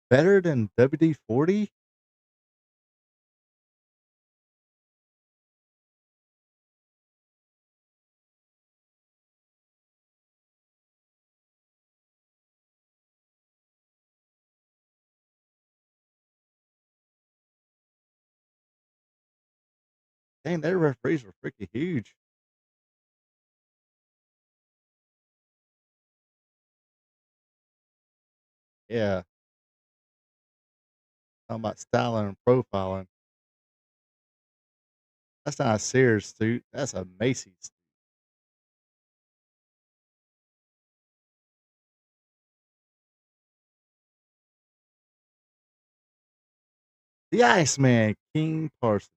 Better than WD-40? Dang, their referees were freaking huge. Yeah, talking about styling and profiling. That's not a Sears suit. That's a Macy's. The Iceman, King Parsons.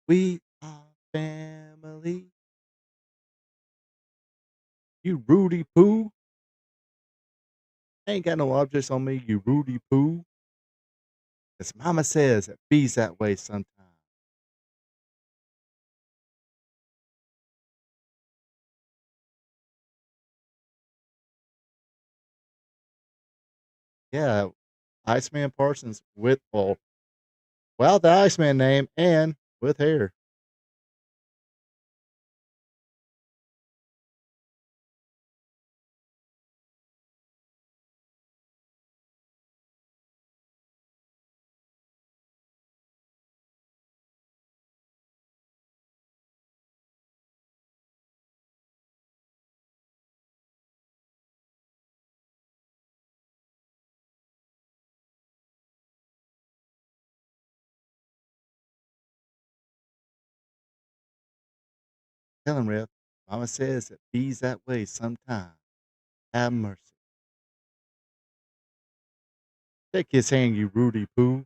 We are family. You Rudy Poo. Ain't got no objects on me, you Rudy Poo. As mama says, it bees that way sometimes. Yeah, Iceman Parsons with, well, the Iceman name and with hair. Tell him, Rip. Mama says it bees that way sometimes. Have mercy. Take his hand, you Rudy Poo.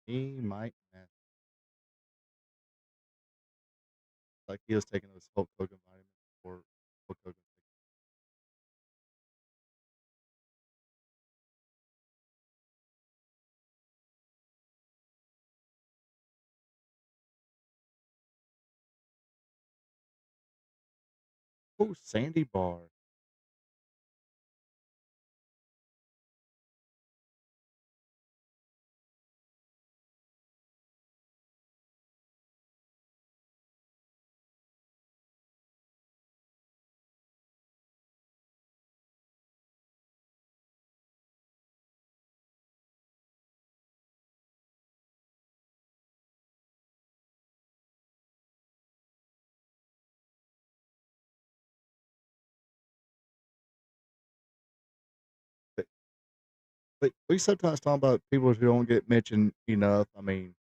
He might not. Like he was taking those Hulk Hogan vitamins or Hulk Hogan. Oh, Sandy Bar. But, but we sometimes talk about people who don't get mentioned enough. I mean,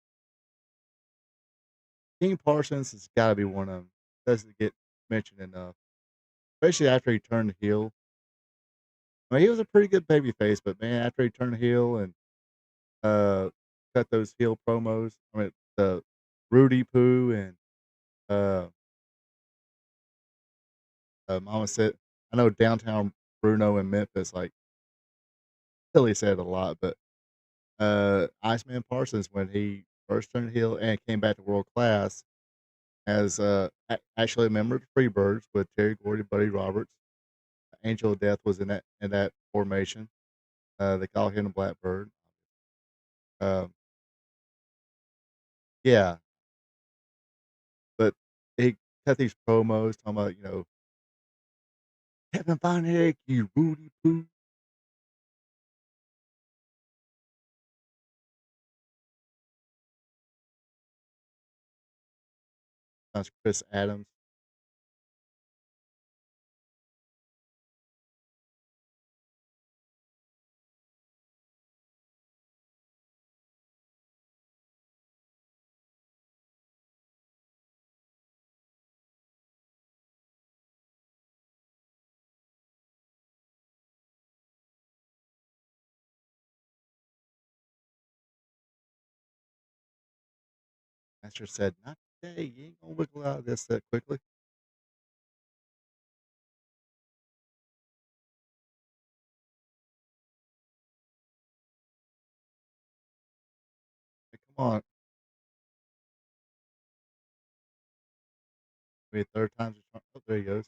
King Parsons has got to be one of them. Doesn't get mentioned enough, especially after he turned heel. I mean, he was a pretty good baby face, but man, after he turned heel and uh, cut those heel promos, I mean, the Rudy Poo and uh, Mama said, I know downtown Bruno in Memphis, like Philly said a lot, but Iceman Parsons when he first turned heel and came back to world class as actually a member of the Freebirds with Terry Gordy, Buddy Roberts. Angel of Death was in that formation. They call him the Blackbird. Um, yeah, but he cut these promos talking about Kevin Von Erich, you Rudy Poo. That's Chris Adams. Master said, "Not today. You ain't gonna wiggle out of this that quickly." Like, come on, maybe third time's a charm. Oh, there he goes.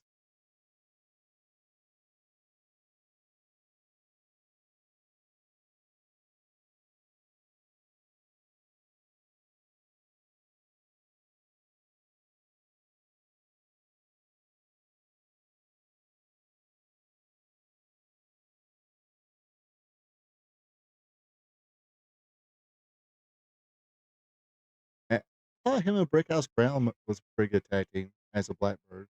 thought him and Brickhouse Brown was a pretty good tag team as a Blackbird.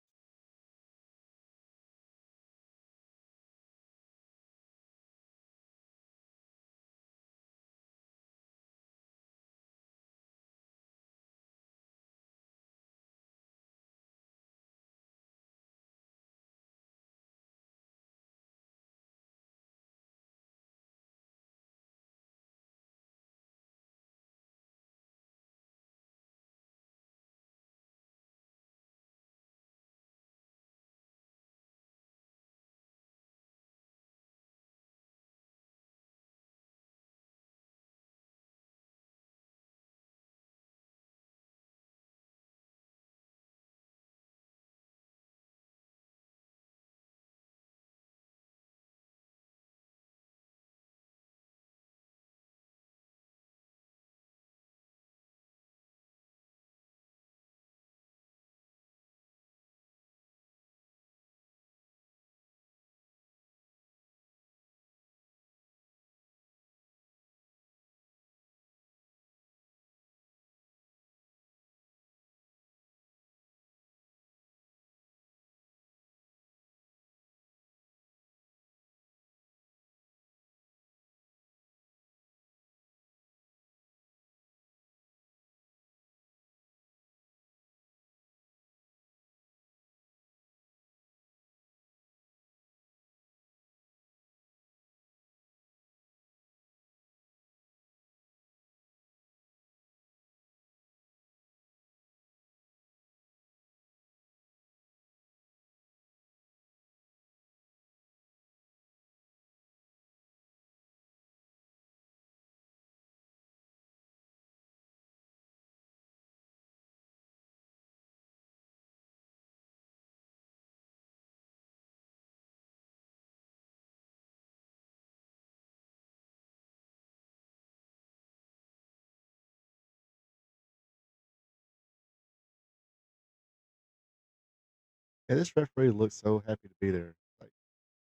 Yeah, this referee looks so happy to be there. Like,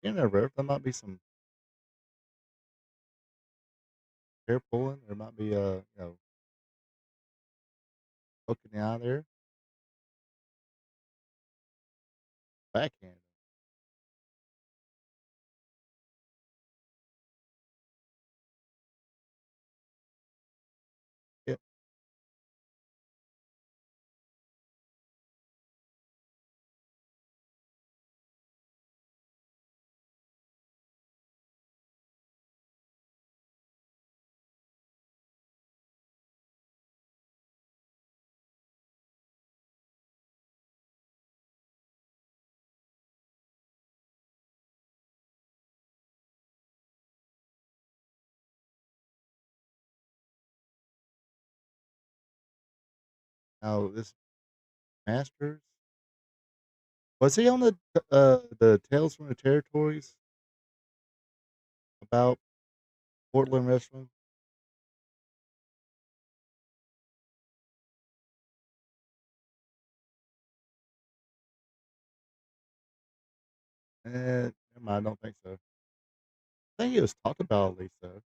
you never there might be some hair pulling, there might be poking the eye there, backhand. Yeah, now this Masters, was he on the Tales from the Territories about Portland wrestling? Never mind, I don't think so. I think it was talked about at least though.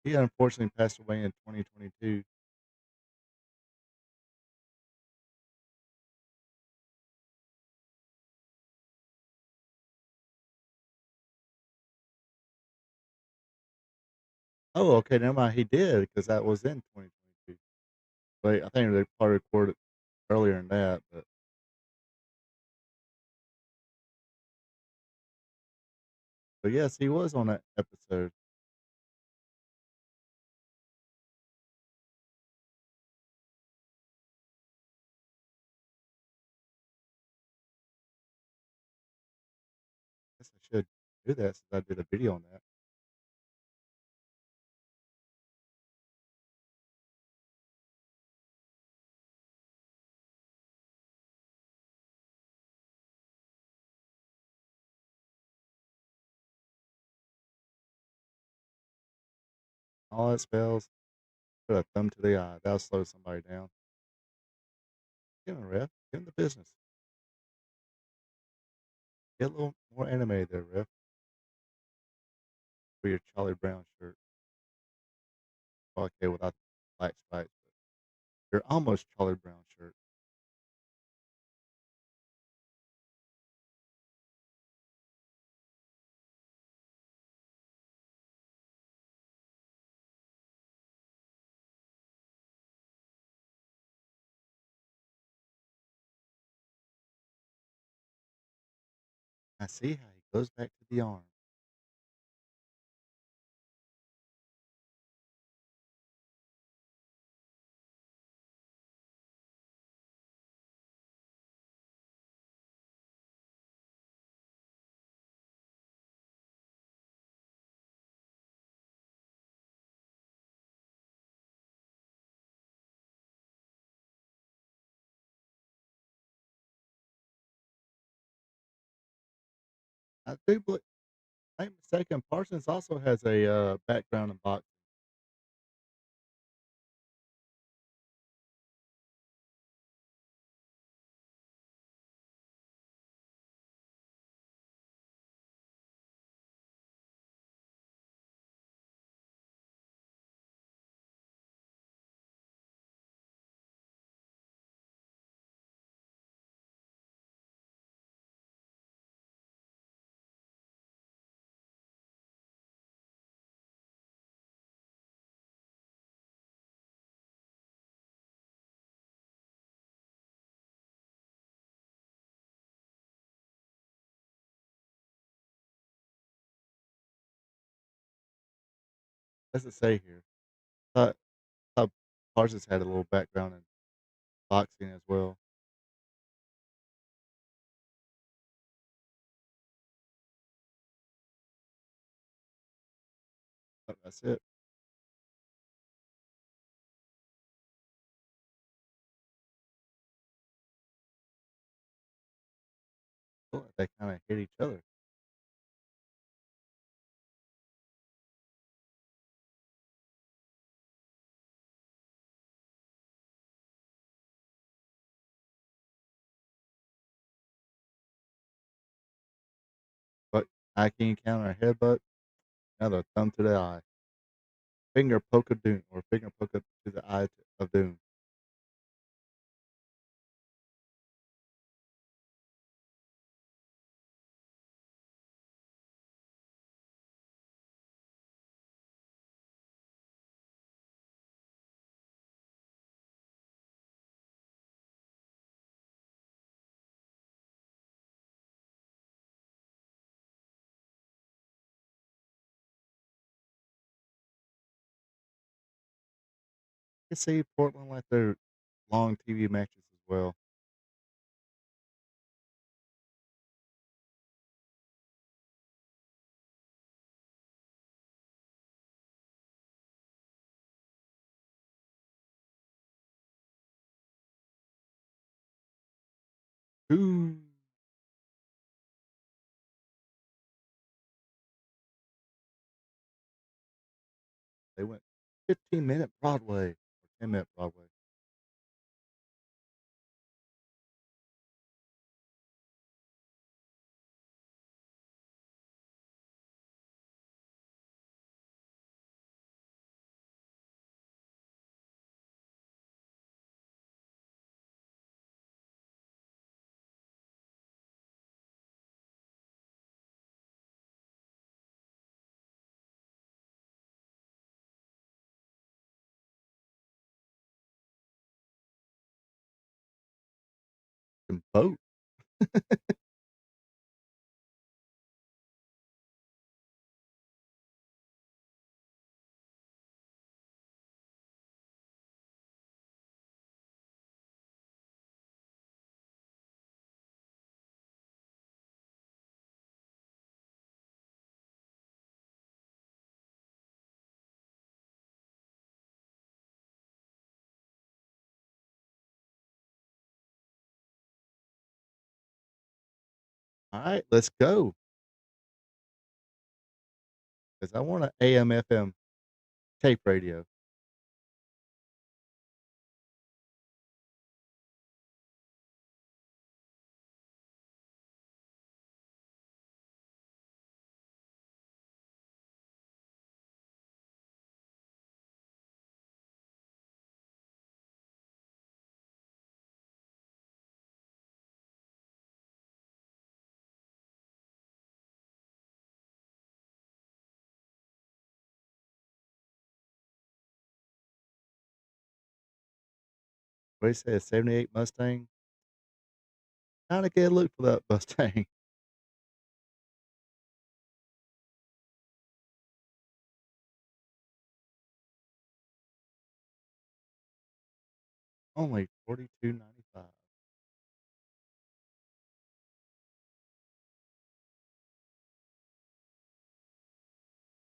He unfortunately passed away in 2022. Oh, okay, never mind. He did because that was in 2022. But I think they probably recorded earlier than that. But yes, he was on that episode. Guess I should do that since I did a video on that. All that spells, put a thumb to the eye. That'll slow somebody down. Give him a ref. Give him the business. Get a little more animated there, ref, for your Charlie Brown shirt. okay without the black stripes, but they're almost Charlie Brown shirts. I see how he goes back to the arm. I do believe, if I'm not mistaken, Parsons also has a background in boxing. What's it say here? Thought, thought Parsons had a little background in boxing as well. But that's it. Look like they kind of hit each other. But I can counter a headbutt, another thumb to the eye. Finger poke of doom, or finger poke up to the eye of doom. You can see Portland like their long TV matches as well. Ooh, they went 15-minute Broadway or 10-minute Broadway. And both. All right, let's go. Because I want an AM FM tape radio. what do you say, a 78 Mustang? Kinda good look for that Mustang. Only 42.95.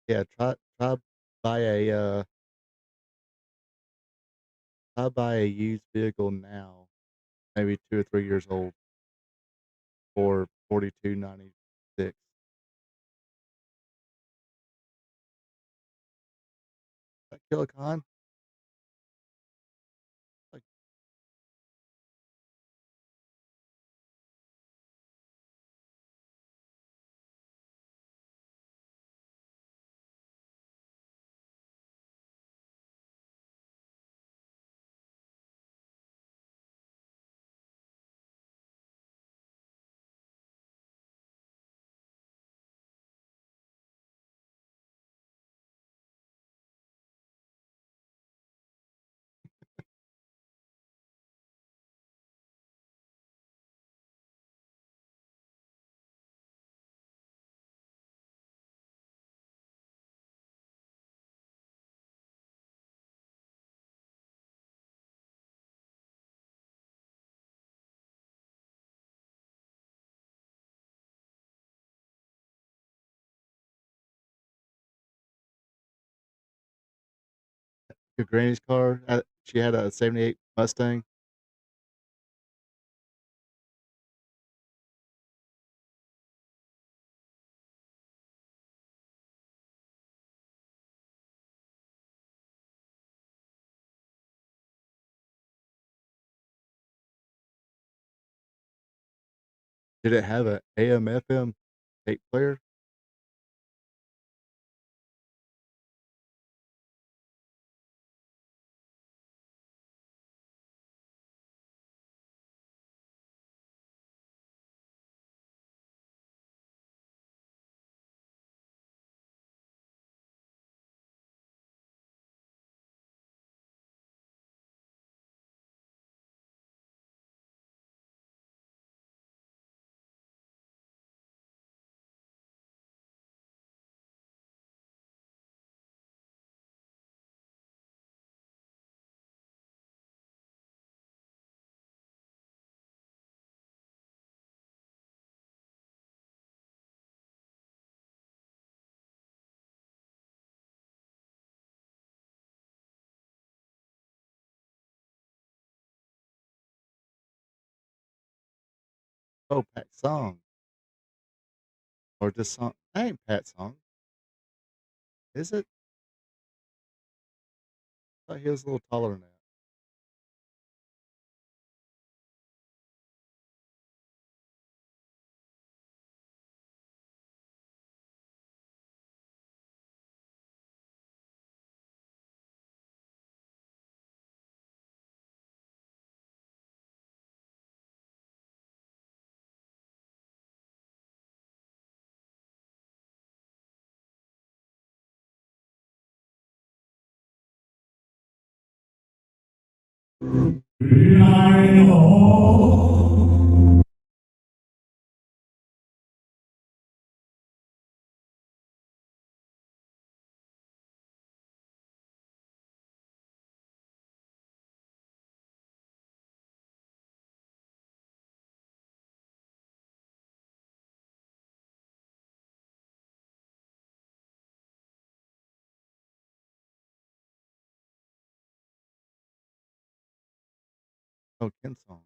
Yeah, buy a, uh try buy a used vehicle now, maybe 2 or 3 years old for 42.96. That Kill Like, your granny's car, she had a '78 Mustang. Did it have a AM/FM tape player? Oh, Pat Song, or just Song, that ain't Pat Song, is it? I thought he was a little taller than that. Oh, Ken Song.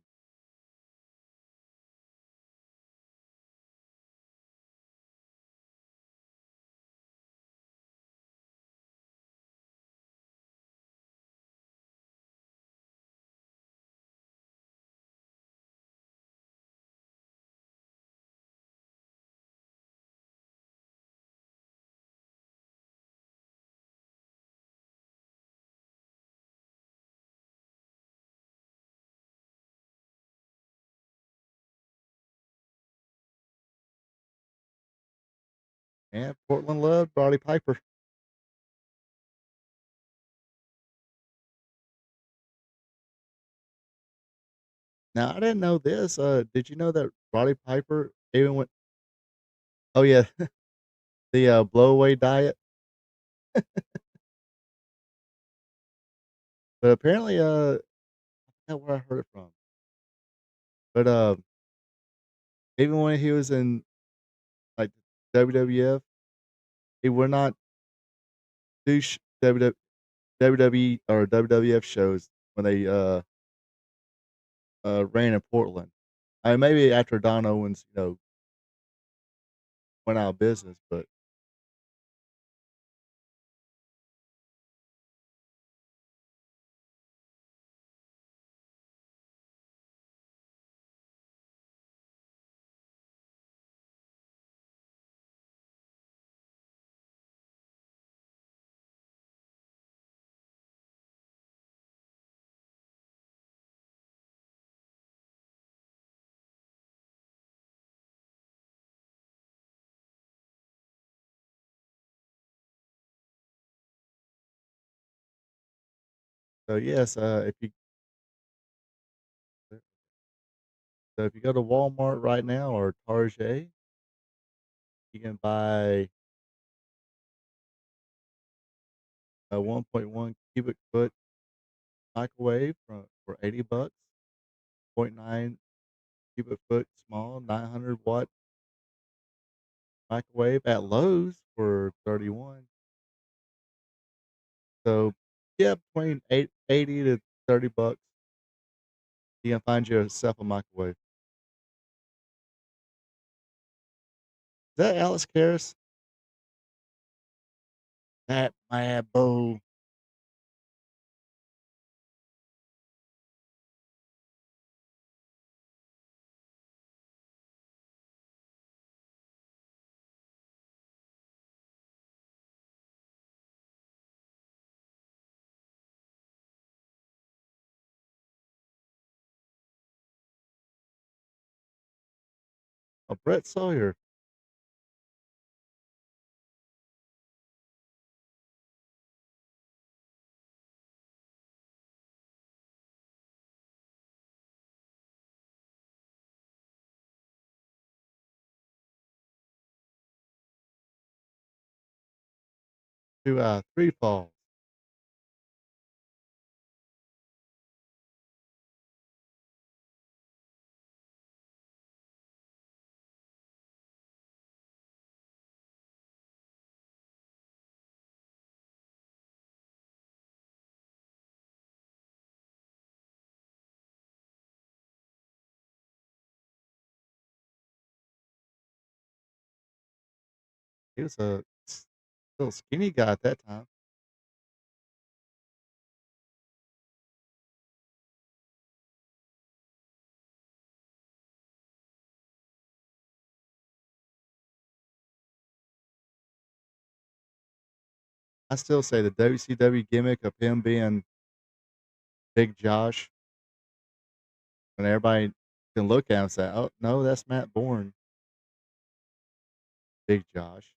And Portland Love, Roddy Piper. Now I didn't know this. Did you know that Roddy Piper even went? Oh yeah, the blow away diet. But apparently, I forgot where I heard it from. But even when he was in like WWF, he would not do WWE or WWF shows when they ran in Portland. I mean, maybe after Don Owens, went out of business, but so yes, if you go to Walmart right now or Target, you can buy a 1.1 cubic foot microwave for $80, point 0.9 cubic foot small 900-watt microwave at Lowe's for 31. So yeah, between 80 to $30, you can find yourself a microwave. Is that Alex Karras? That mad bull. Oh, Brett Sawyer. To 3 Falls. He was a little skinny guy at that time. I still say the WCW gimmick of him being Big Josh, when everybody can look at him and say, "Oh, no, that's Matt Bourne, Big Josh."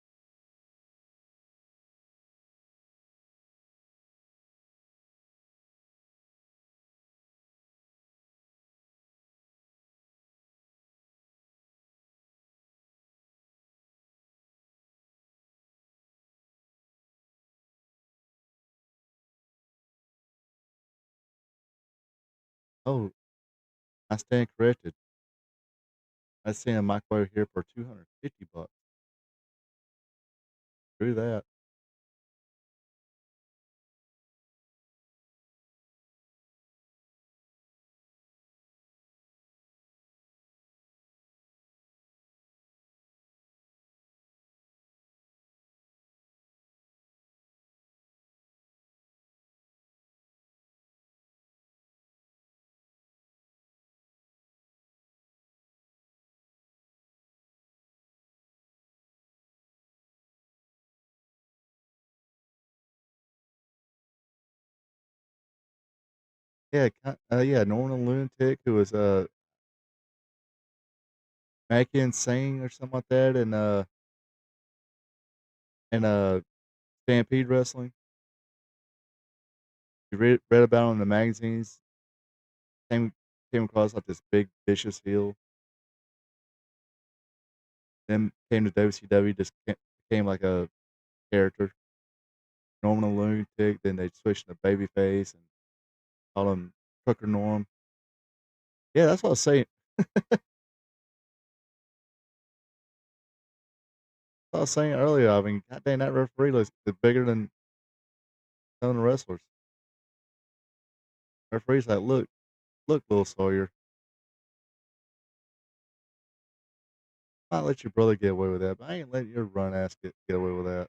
Oh, I stand corrected. I seen a microwave here for $250. Screw that. Yeah, yeah, Norman Lunatic, who was, Mackie Insane or something like that, and Stampede Wrestling. You read about him in the magazines. Came came across like this big vicious heel. Then came to WCW, just became like a character, Norman the Lunatic. Then they switched to babyface and called him Trucker Norm. Yeah, that's what I was saying. I was saying earlier. I mean, goddamn, that referee looks bigger than some of the wrestlers. Referee's like, look, Will Sawyer. I might let your brother get away with that, but I ain't letting your run ass get away with that.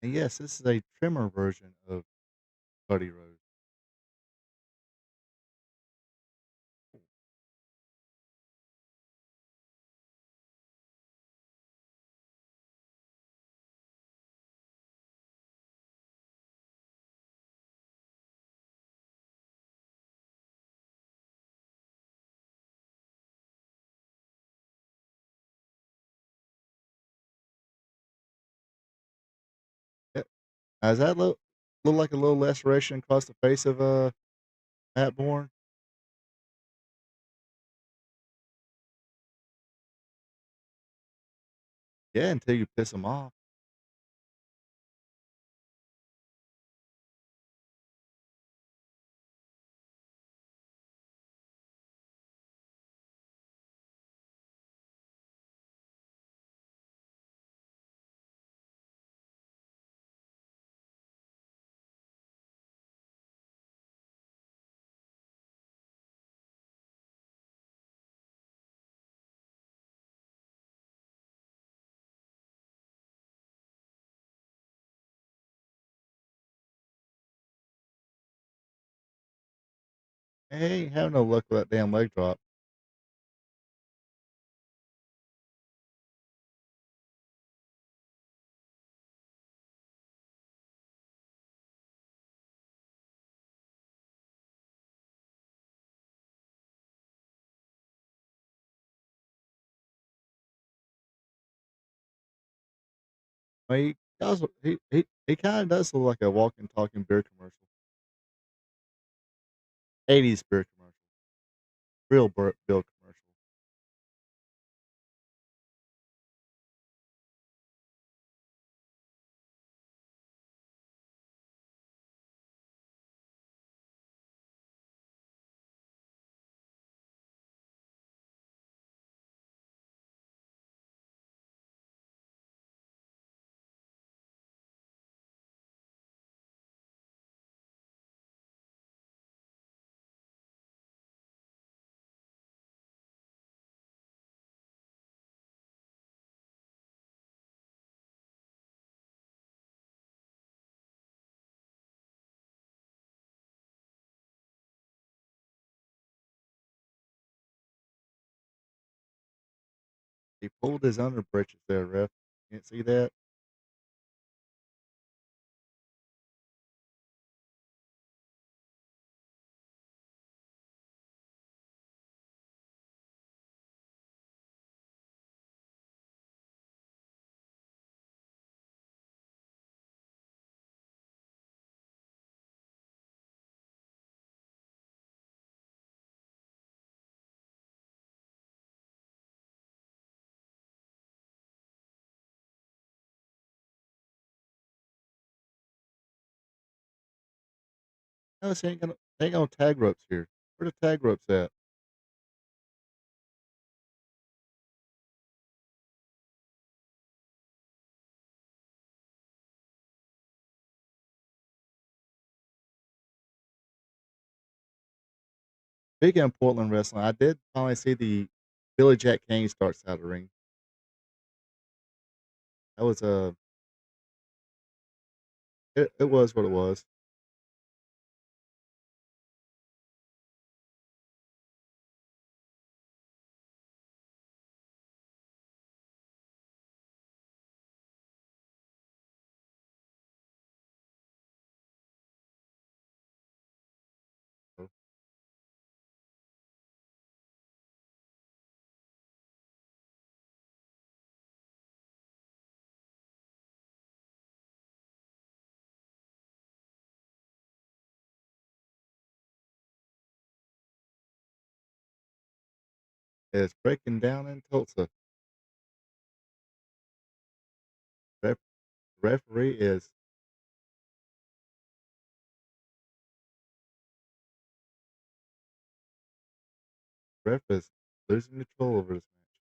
And yes, this is a trimmer version of Buddy Rose. Yep. Now, does that look like a little laceration across the face of Matt Bourne? Yeah, until you piss him off. Hey, ain't having no luck with that damn leg drop. I mean, he kind of does look like a walking, talking beer commercial. 80s beer commercial. Real Bill commercial. He pulled his under britches there, ref. Can't see that. No, she ain't gonna tag ropes here. Where the tag ropes at? Speaking of Portland wrestling, I did finally see the Billy Jack Kane starts out of the ring. That was it was what it was. So, it's breaking down in Tulsa. Ref, referee is ref is losing control over this match.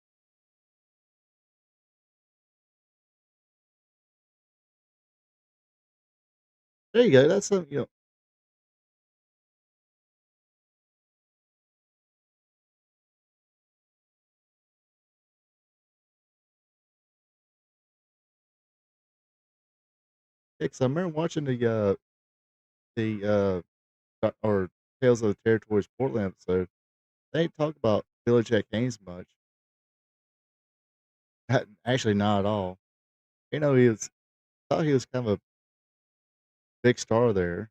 There you go. That's something Yeah, 'cause I remember watching the or Tales of the Territories Portland episode. They ain't talk about Billy Jack Haynes much. Actually, not at all. He was thought he was kind of a big star there.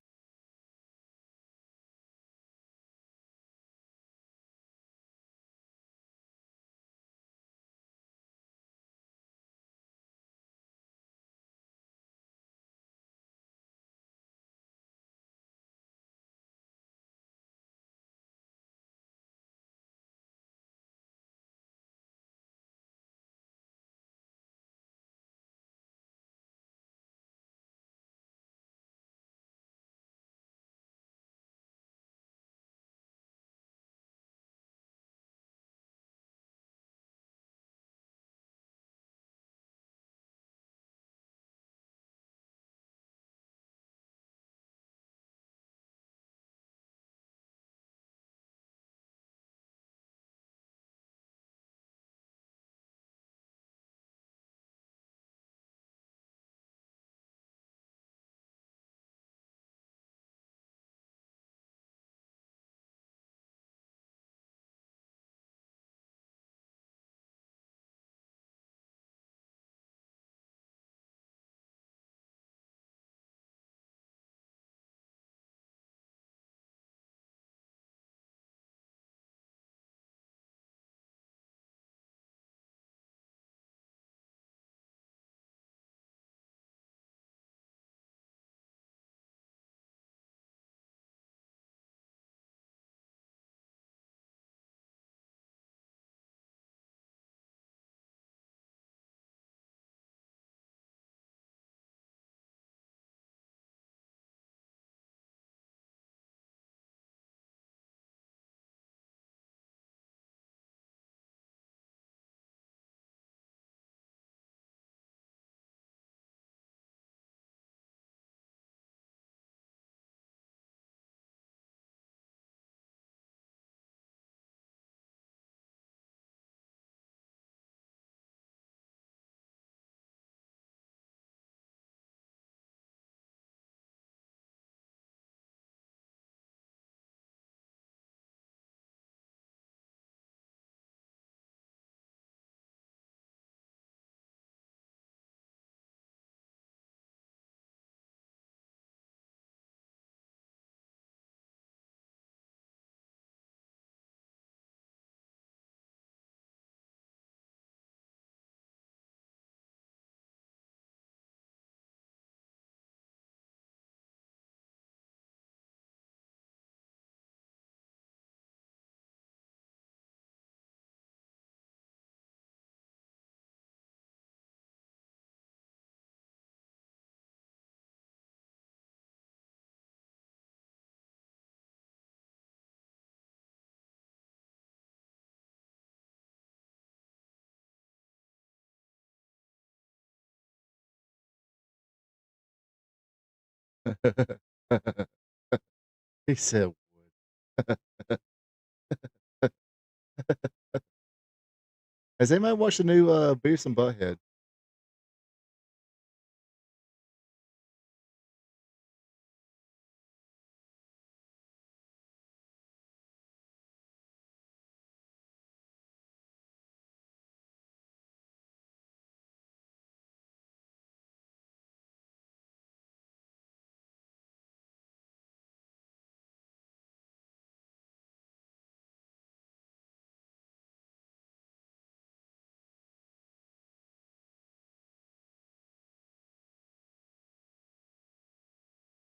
He said would. Has anybody watched the new Beavis and Butthead?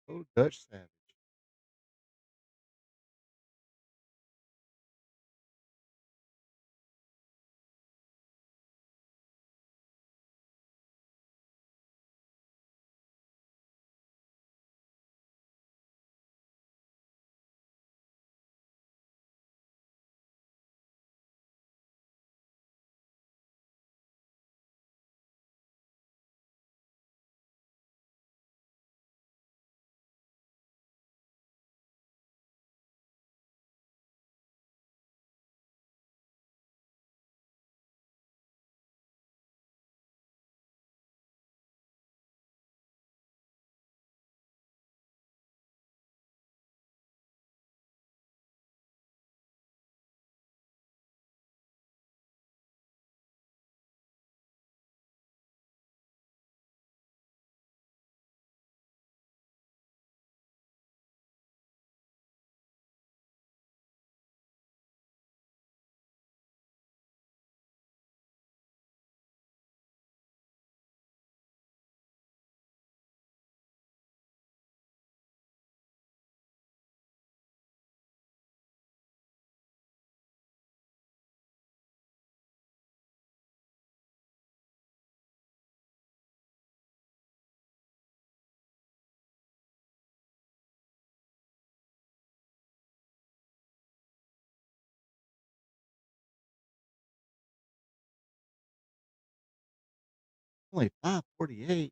Oh, Dutch Savage. Only 548.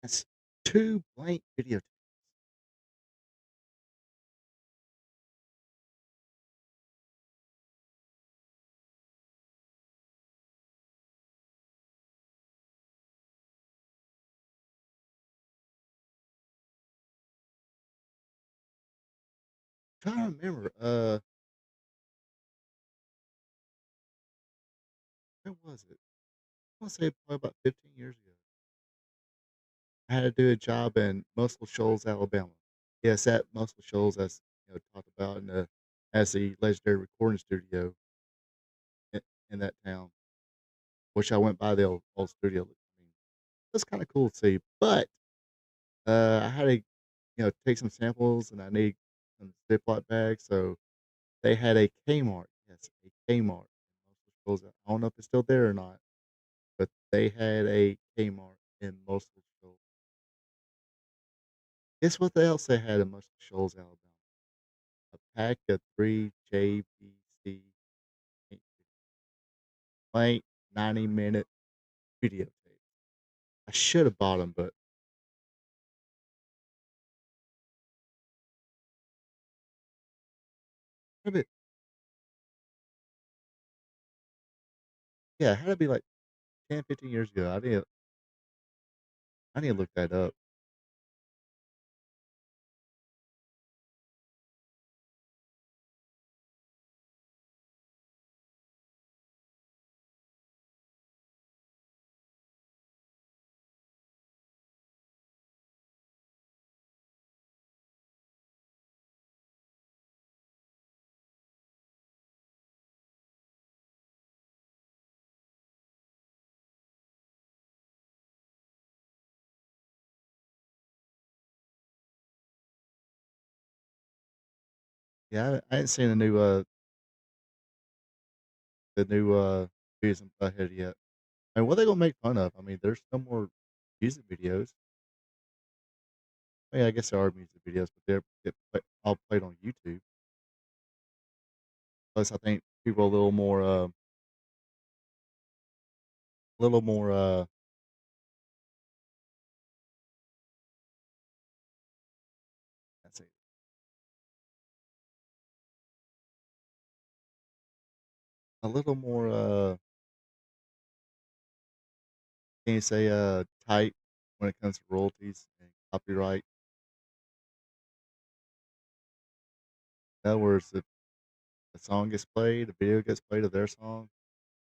That's 2 blank videotapes. Trying to remember, when was it? I wanna say probably about 15 years ago. I had to do a job in Muscle Shoals, Alabama. Yes, at Muscle Shoals, as talked about in the as the legendary recording studio in, in that town, which I went by the old studio. I mean, that's kind of cool to see. But I had to, take some samples, and I need some Ziploc bags. So they had a Kmart, yes, a Kmart in Muscle Shoals. I don't know if it's still there or not, but they had a Kmart in Muscle Shoals. Guess what else they had in Muscle Shoals, Alabama? A pack of 3 JVC blank 90-minute videotapes. I should have bought them, but I mean, yeah, it had to be like 10, 15 years ago. I need to look that up. Yeah, I hadn't seen the new Beavis and Butthead yet. I mean, what they gonna make fun of? I mean, there's no more music videos. I mean, I guess there are music videos, but all played on YouTube. Plus, I think people are a little more, let's see, a little more, can you say, tight when it comes to royalties and copyright. In other words, if a song gets played, a video gets played of their song,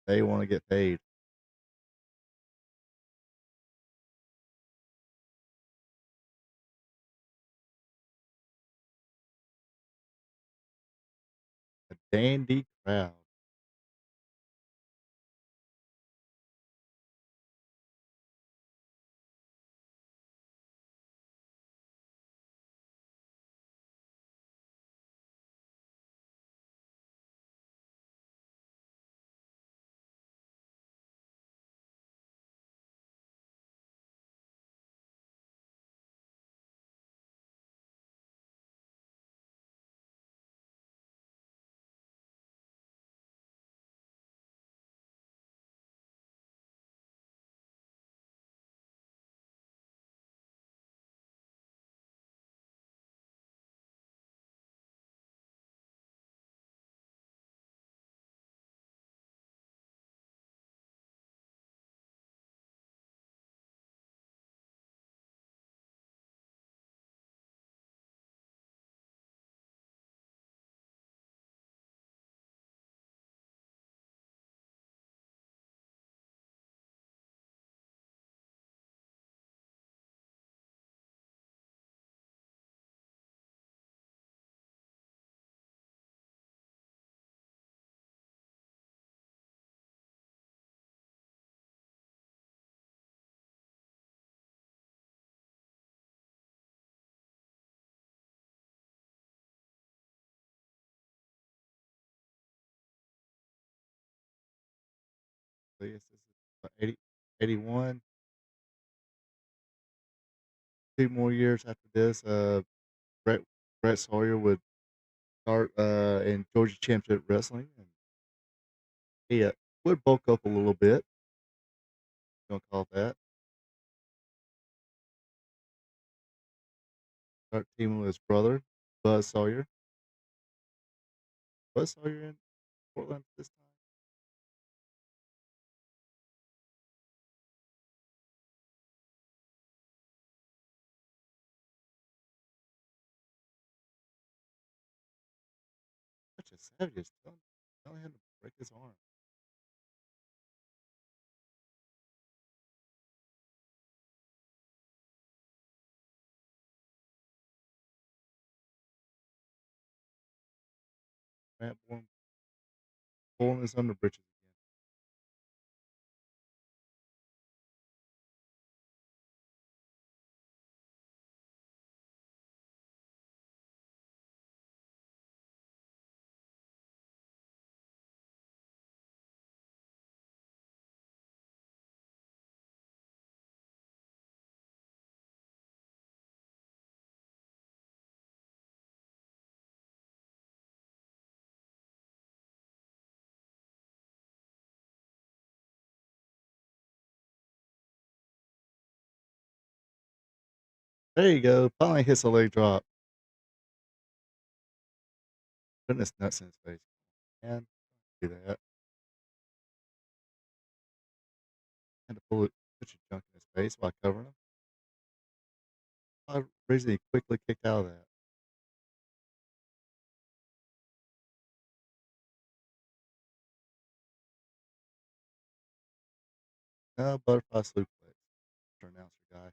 they want to get paid. A dandy crowd. So yes, this is 81. 2 more years after this, Brett Brett Sawyer would start in Georgia Championship Wrestling, and he would bulk up a little bit. Don't call it that. Start teaming with his brother, Buzz Sawyer. Buzz Sawyer in Portland this time. Such a savage. Tell him to break his arm. Matt Born pulling his under britches again. There you go. Finally hits a leg drop. Putting his nuts in his face. Man, do that. Had to put your junk in his face while covering him. I reason he quickly kicked out of that. No, butterfly suplex. Mr. Announcer guy.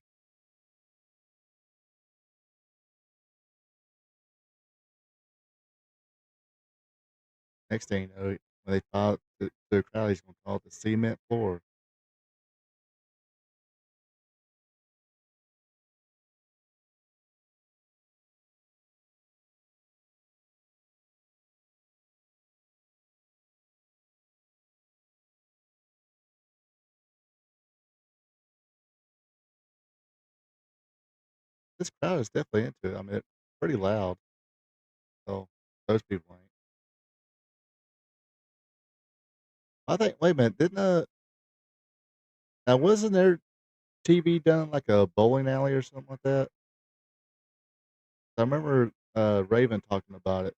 Next thing you know, when they file it to the crowd, he's gonna call it the cement floor. this crowd is definitely into it. I mean, it's pretty loud. So those people ain't. I think. Wait a minute. Didn't now wasn't there TV done in, like a bowling alley or something like that? I remember Raven talking about it.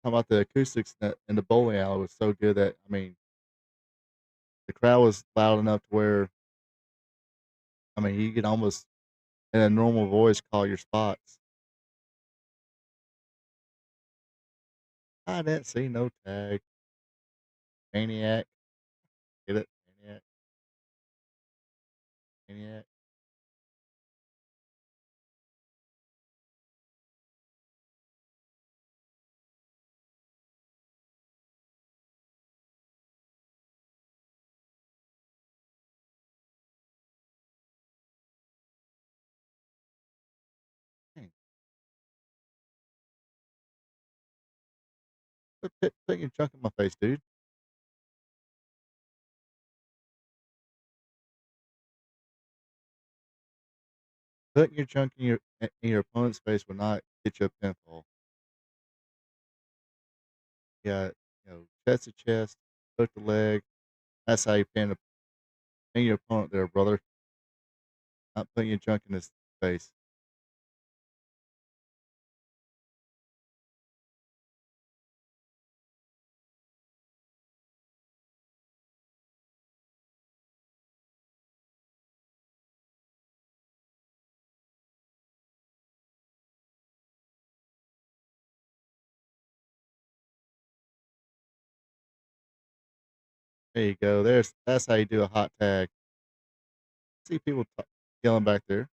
Talking about the acoustics in the bowling alley was so good that I mean the crowd was loud enough to where I mean you could almost in a normal voice call your spots. I didn't see no tag. Maniac. Get it? Maniac. Maniac. Dang, put your junk in my face, dude. Putting your junk in your opponent's face will not get you a pinfall. You got chest to chest, hook the leg. That's how you pin your opponent there, brother. Not putting your junk in his face. There you go. That's how you do a hot tag. See people yelling back there.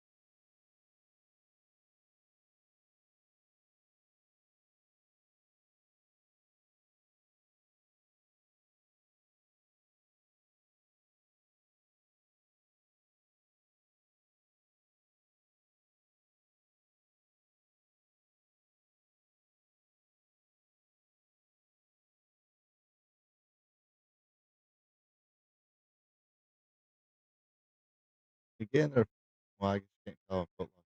Again, they're well, I guess you can't call them foot lockers.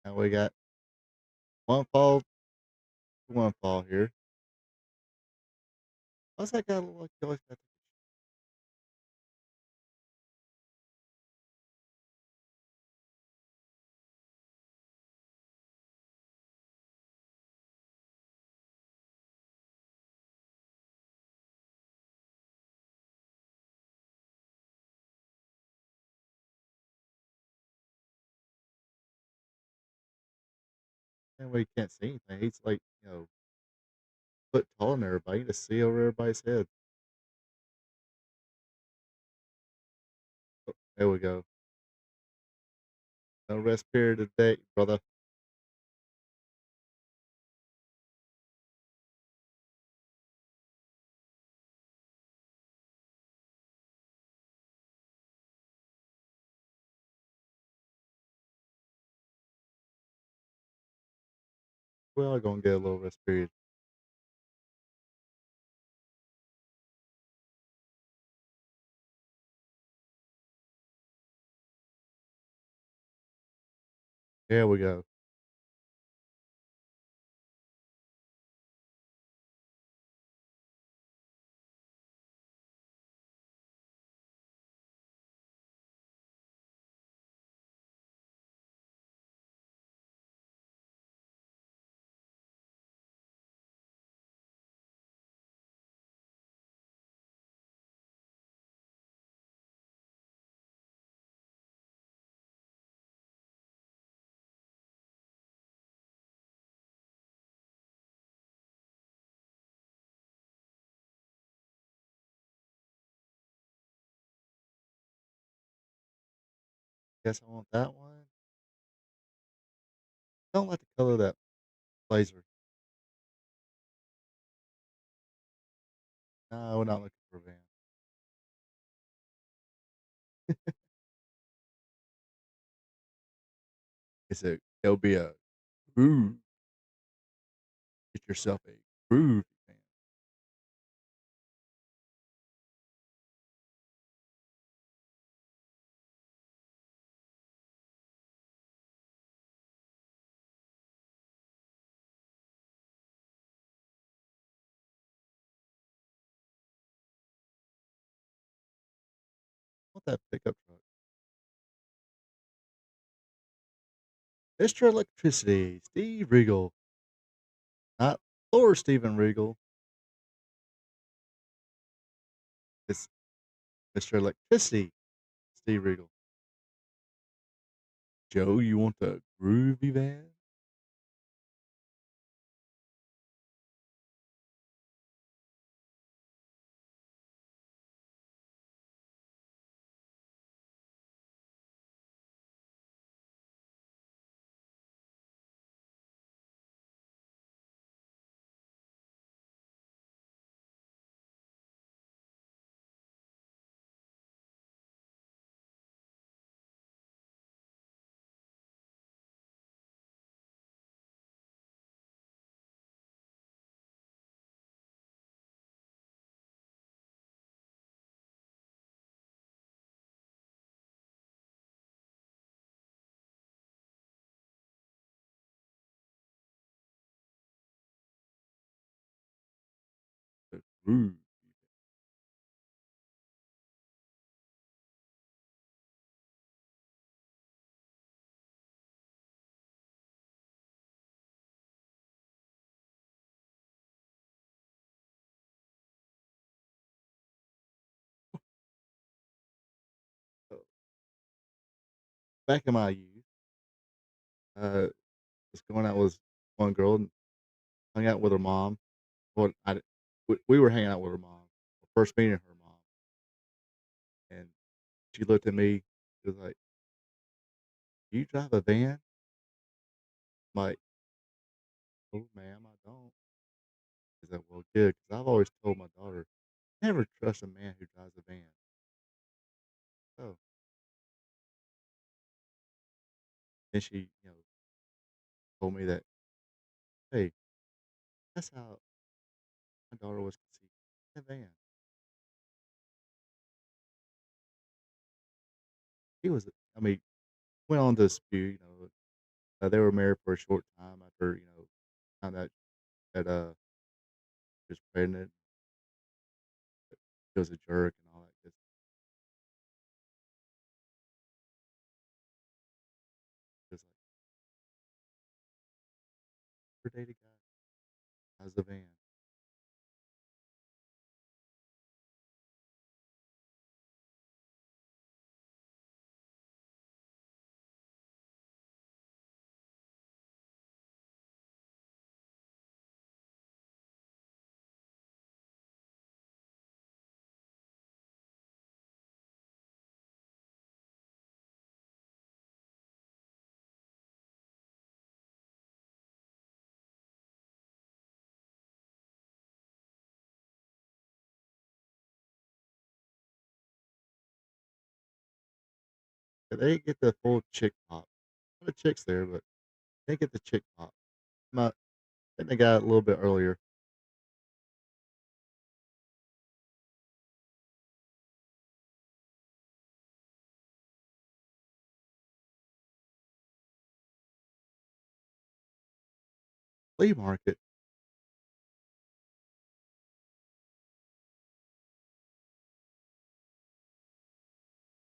Now we got one fall here. Why's that guy look like he always got and we can't see anything. He's like, foot taller than everybody. You just see over everybody's head. Oh, there we go. No rest period today, brother. We are gonna get a little rest period. There we go. Guess I want that one. Don't like the color of that Blazer. No, we're not looking for a van. It'll be a groove. Get yourself a groove van. Want that pickup truck. Mr. Electricity, Steve Regal. Not Lord Steven Regal. It's Mr. Electricity, Steve Regal. Joe, you want the groovy van? The groove. So, back in my youth, was going out with one girl and hung out with her mom. Well, we were hanging out with her mom. First meeting her mom, and she looked at me. She was like, "Do you drive a van?" I'm like, "Oh, ma'am, I don't." She's like, "Well, good, because I've always told my daughter, never trust a man who drives a van." Oh, then she, told me that, "Hey, that's how my daughter was conceived, in a van." He was, I mean, went on to spew, they were married for a short time after, found out that she was pregnant. He was a jerk and all that. Just like, never dated guy has a van. But they didn't get the full chick pop. A lot of chicks there, but they didn't get the chick pop. I think they got it a little bit earlier. Flea market.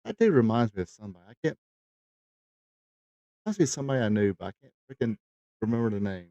That dude reminds me of somebody. I can't. Must be somebody I knew, but I can't freaking remember the name.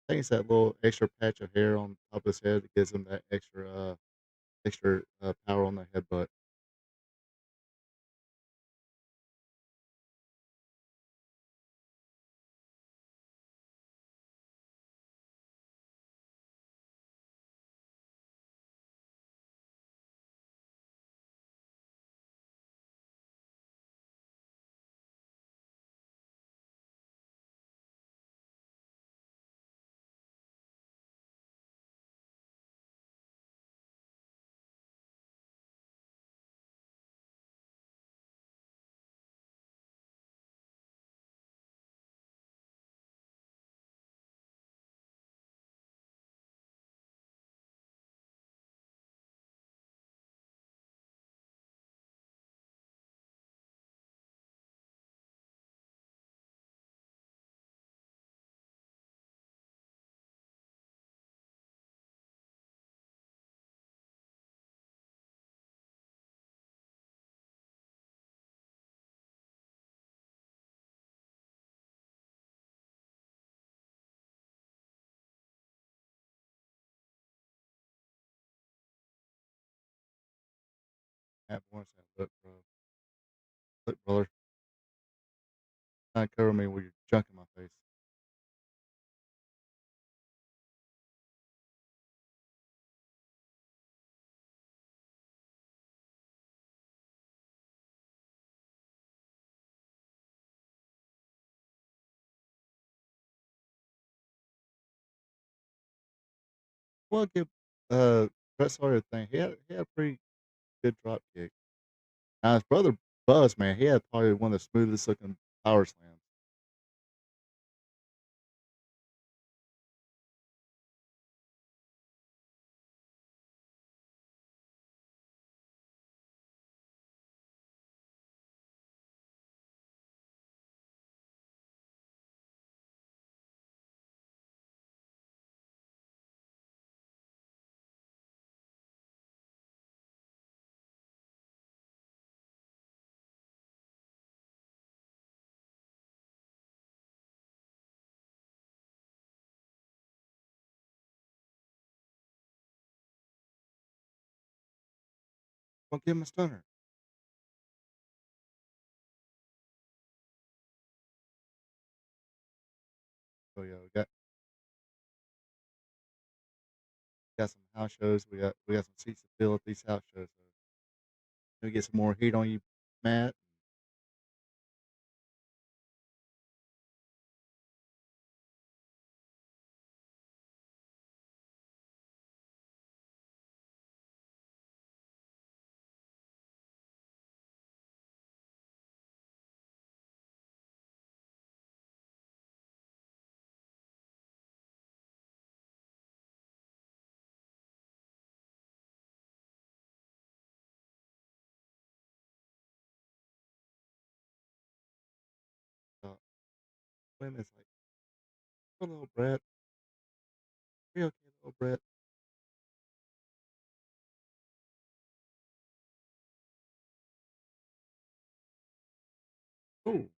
think it's that little extra patch of hair on top of his head that gives him that extra power on the headbutt. Matt Bourne said, "Look, bro, look, brother, trying to cover me with your junk in my face." Well, give Brett Sawyer a thing. He had a pretty good drop kick. Now his brother Buzz, man, he had probably one of the smoothest looking power slams. Don't give him a stunner. So yeah, we got some house shows. We got some seats to fill at these house shows. So we get some more heat on you, Matt. Women's like, "Oh, little Brett, you okay, little Brett?" Ooh,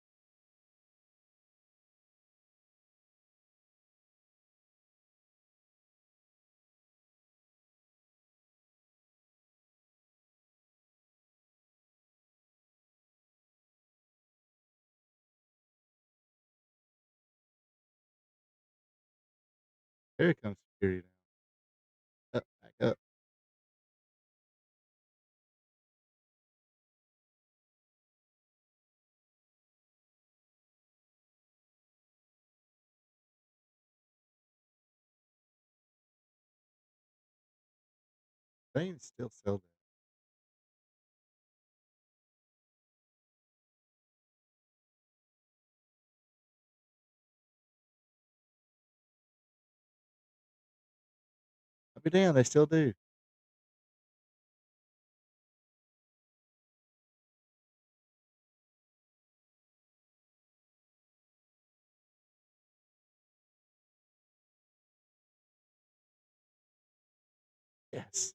here comes security now. Back up. They even still sell that. I'll be damned, they still do. Yes.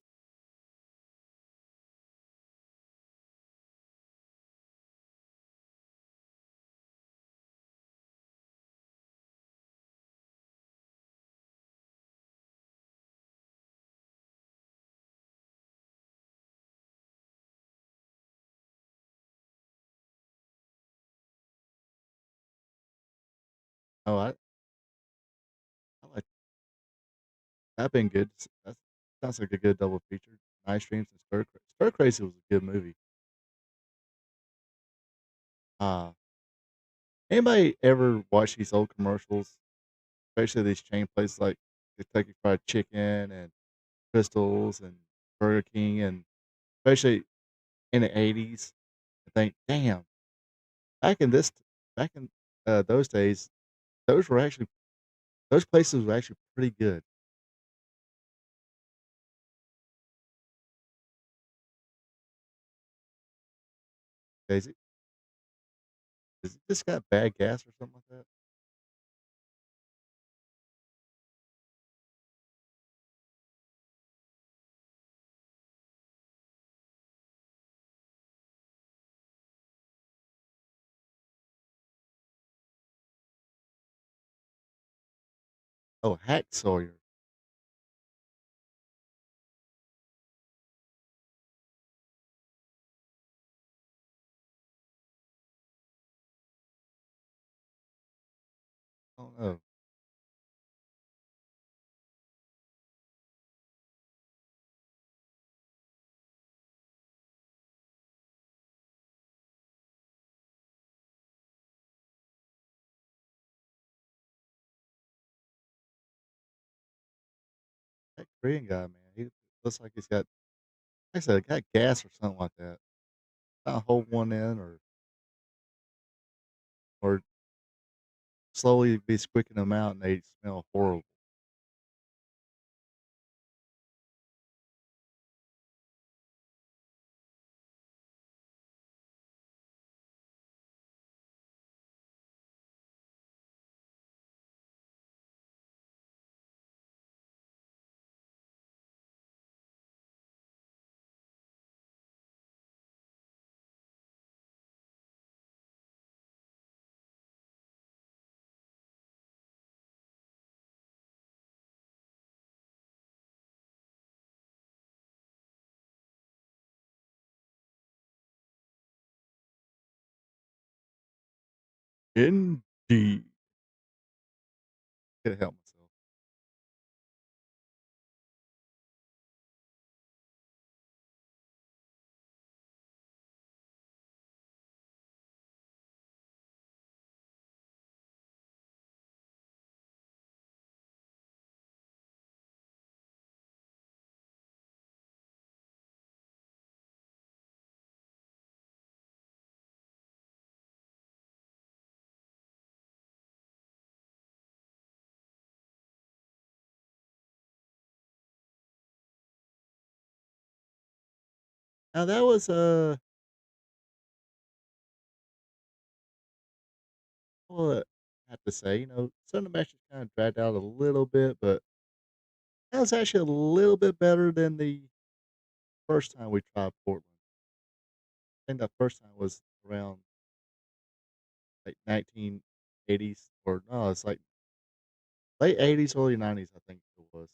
Oh, I like that been good. That sounds like a good double feature. Nice Dreams and Stir Crazy was a good movie. Uh, Anybody ever watch these old commercials, especially these chain places like Kentucky Fried Chicken and Crystals and Burger King, and especially in the '80s? I think, damn, back in this, back in those days, those were actually those places were actually pretty good. Is it, is it just got bad gas or something like that? Oh, Hack Sawyer. I don't know. That Korean guy, man, he looks like he's got, like I said, got gas or something like that. Not hold one in, or slowly be squeaking them out, and they smell horrible. Indeed. Couldn't help myself. Now that was well, I have to say, some of the matches kind of dragged out a little bit, but that was actually a little bit better than the first time we tried Portland. I think the first time was around like 1980s, or no, it's like late '80s, early '90s, I think it was.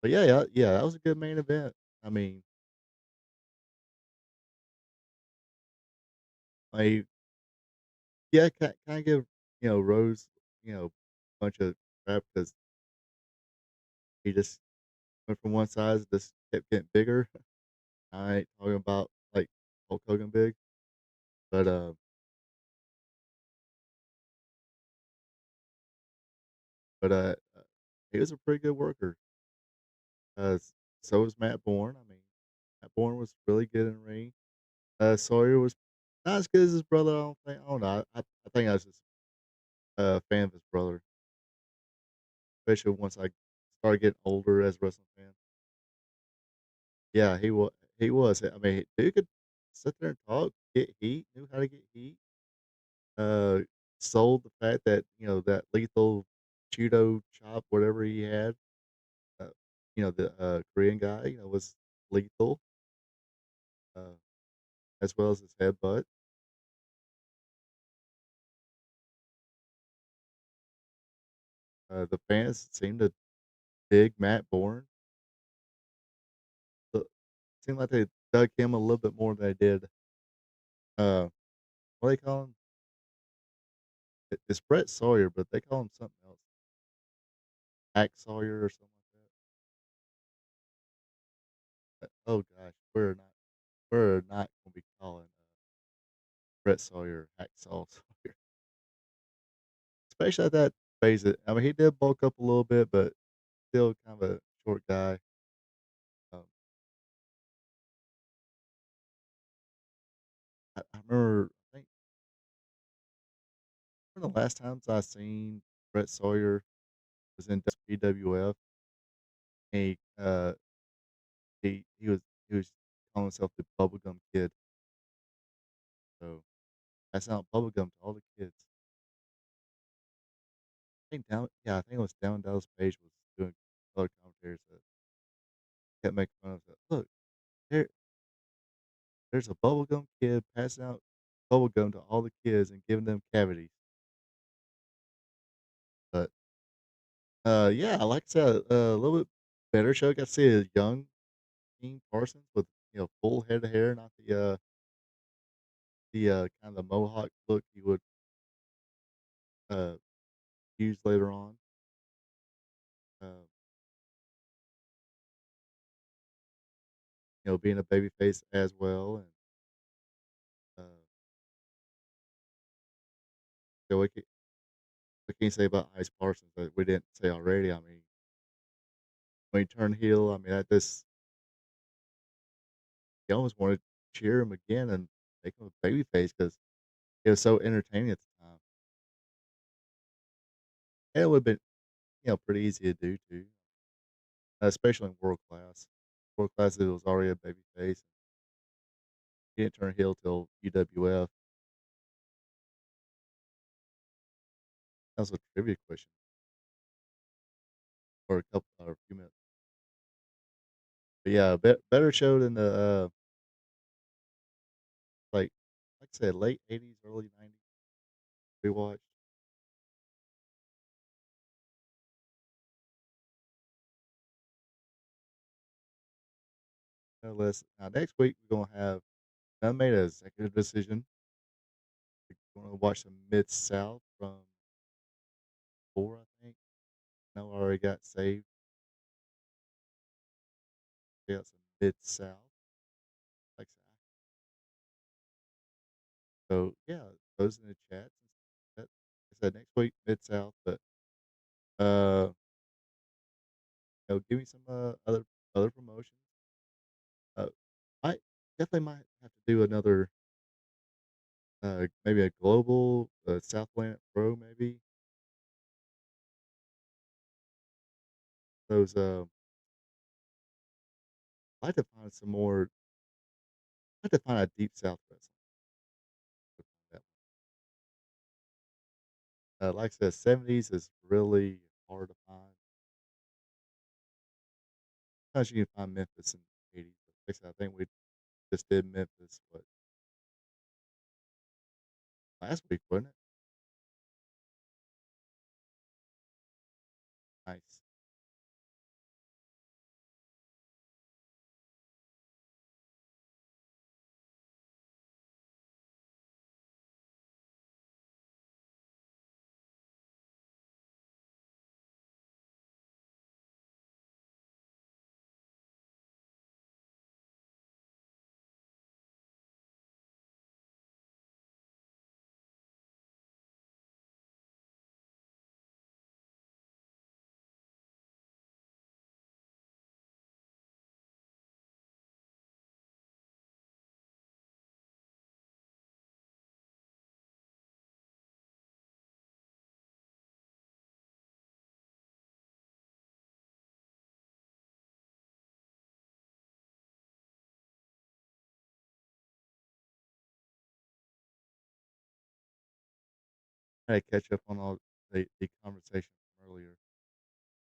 But yeah, yeah, yeah, that was a good main event. I mean, I yeah, kind of give Rose a bunch of crap because he just went from one size, just kept getting bigger. I ain't talking about like Hulk Hogan big, but he was a pretty good worker. So was Matt Bourne. I mean, Matt Bourne was really good in the ring. Sawyer was not as good as his brother. I don't think. I don't know. I think I was just a fan of his brother, especially once I started getting older as a wrestling fan. Yeah, he was. I mean, dude could sit there and talk, get heat, knew how to get heat. Uh, Sold the fact that that lethal judo chop, whatever he had. Uh, the Korean guy, was lethal, uh, as well as his headbutt. The fans seemed to dig Matt Bourne. But seemed like they dug him a little bit more than they did. Uh, what do they call him? It's Brett Sawyer, but they call him something else, Hack Sawyer or something like that. Oh gosh, we're not gonna be calling, Brett Sawyer Hacksaw Sawyer, especially at that phase. I mean, he did bulk up a little bit, but still kind of a short guy. Um, I remember, I think one of the last times I seen Brett Sawyer was in WWF. He, he was calling himself the Bubblegum Kid, so passing out bubblegum to all the kids. I think it was Down Dallas Page was doing color commentaries that kept making fun of that. Look, there there's a bubblegum kid passing out bubblegum to all the kids and giving them cavities. But yeah, like I said, a little bit better show. Got to see a young King Parsons with full head of hair, not the kind of the mohawk look he would uh use later on. Uh, being a babyface as well, and uh, so what can you say about Ice Parsons that we didn't say already? I mean, when he turned heel, I mean, I just you almost wanted to cheer him again and make him a babyface because it was so entertaining at the time. And it would have been, pretty easy to do too, especially in World Class. World Class, it was already a babyface. He didn't turn heel till UWF. That was a trivia question for a couple or a few minutes. But yeah, better show than the like I said, late '80s, early '90s. We watched. Now next week we're gonna have I made a executive decision. We're gonna watch some Mid South from 4, I think. No, I already got saved. We got some Mid South. Like I so yeah, those in the chat. Like I said next week Mid South, but uh, give me some other promotions. Uh, I definitely might have to do another maybe a global South Atlantic Pro maybe those. I like to find some more. I like to find a deep South wrestling. That like I said, 70s is really hard to find. Sometimes you can find Memphis in the 80s, but like I said, I think we just did Memphis, what, last week, wasn't it? Nice. I had to catch up on all the conversation from earlier,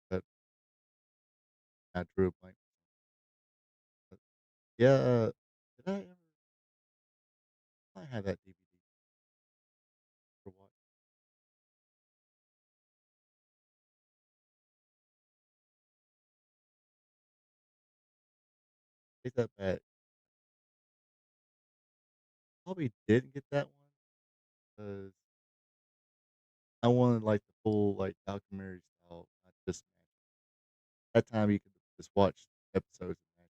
but I drew a blank. But yeah, did I have that DVD for what? Take that back. Probably didn't get that one because I wanted like the full like documentary style, not just that time you could just watch episodes of matches,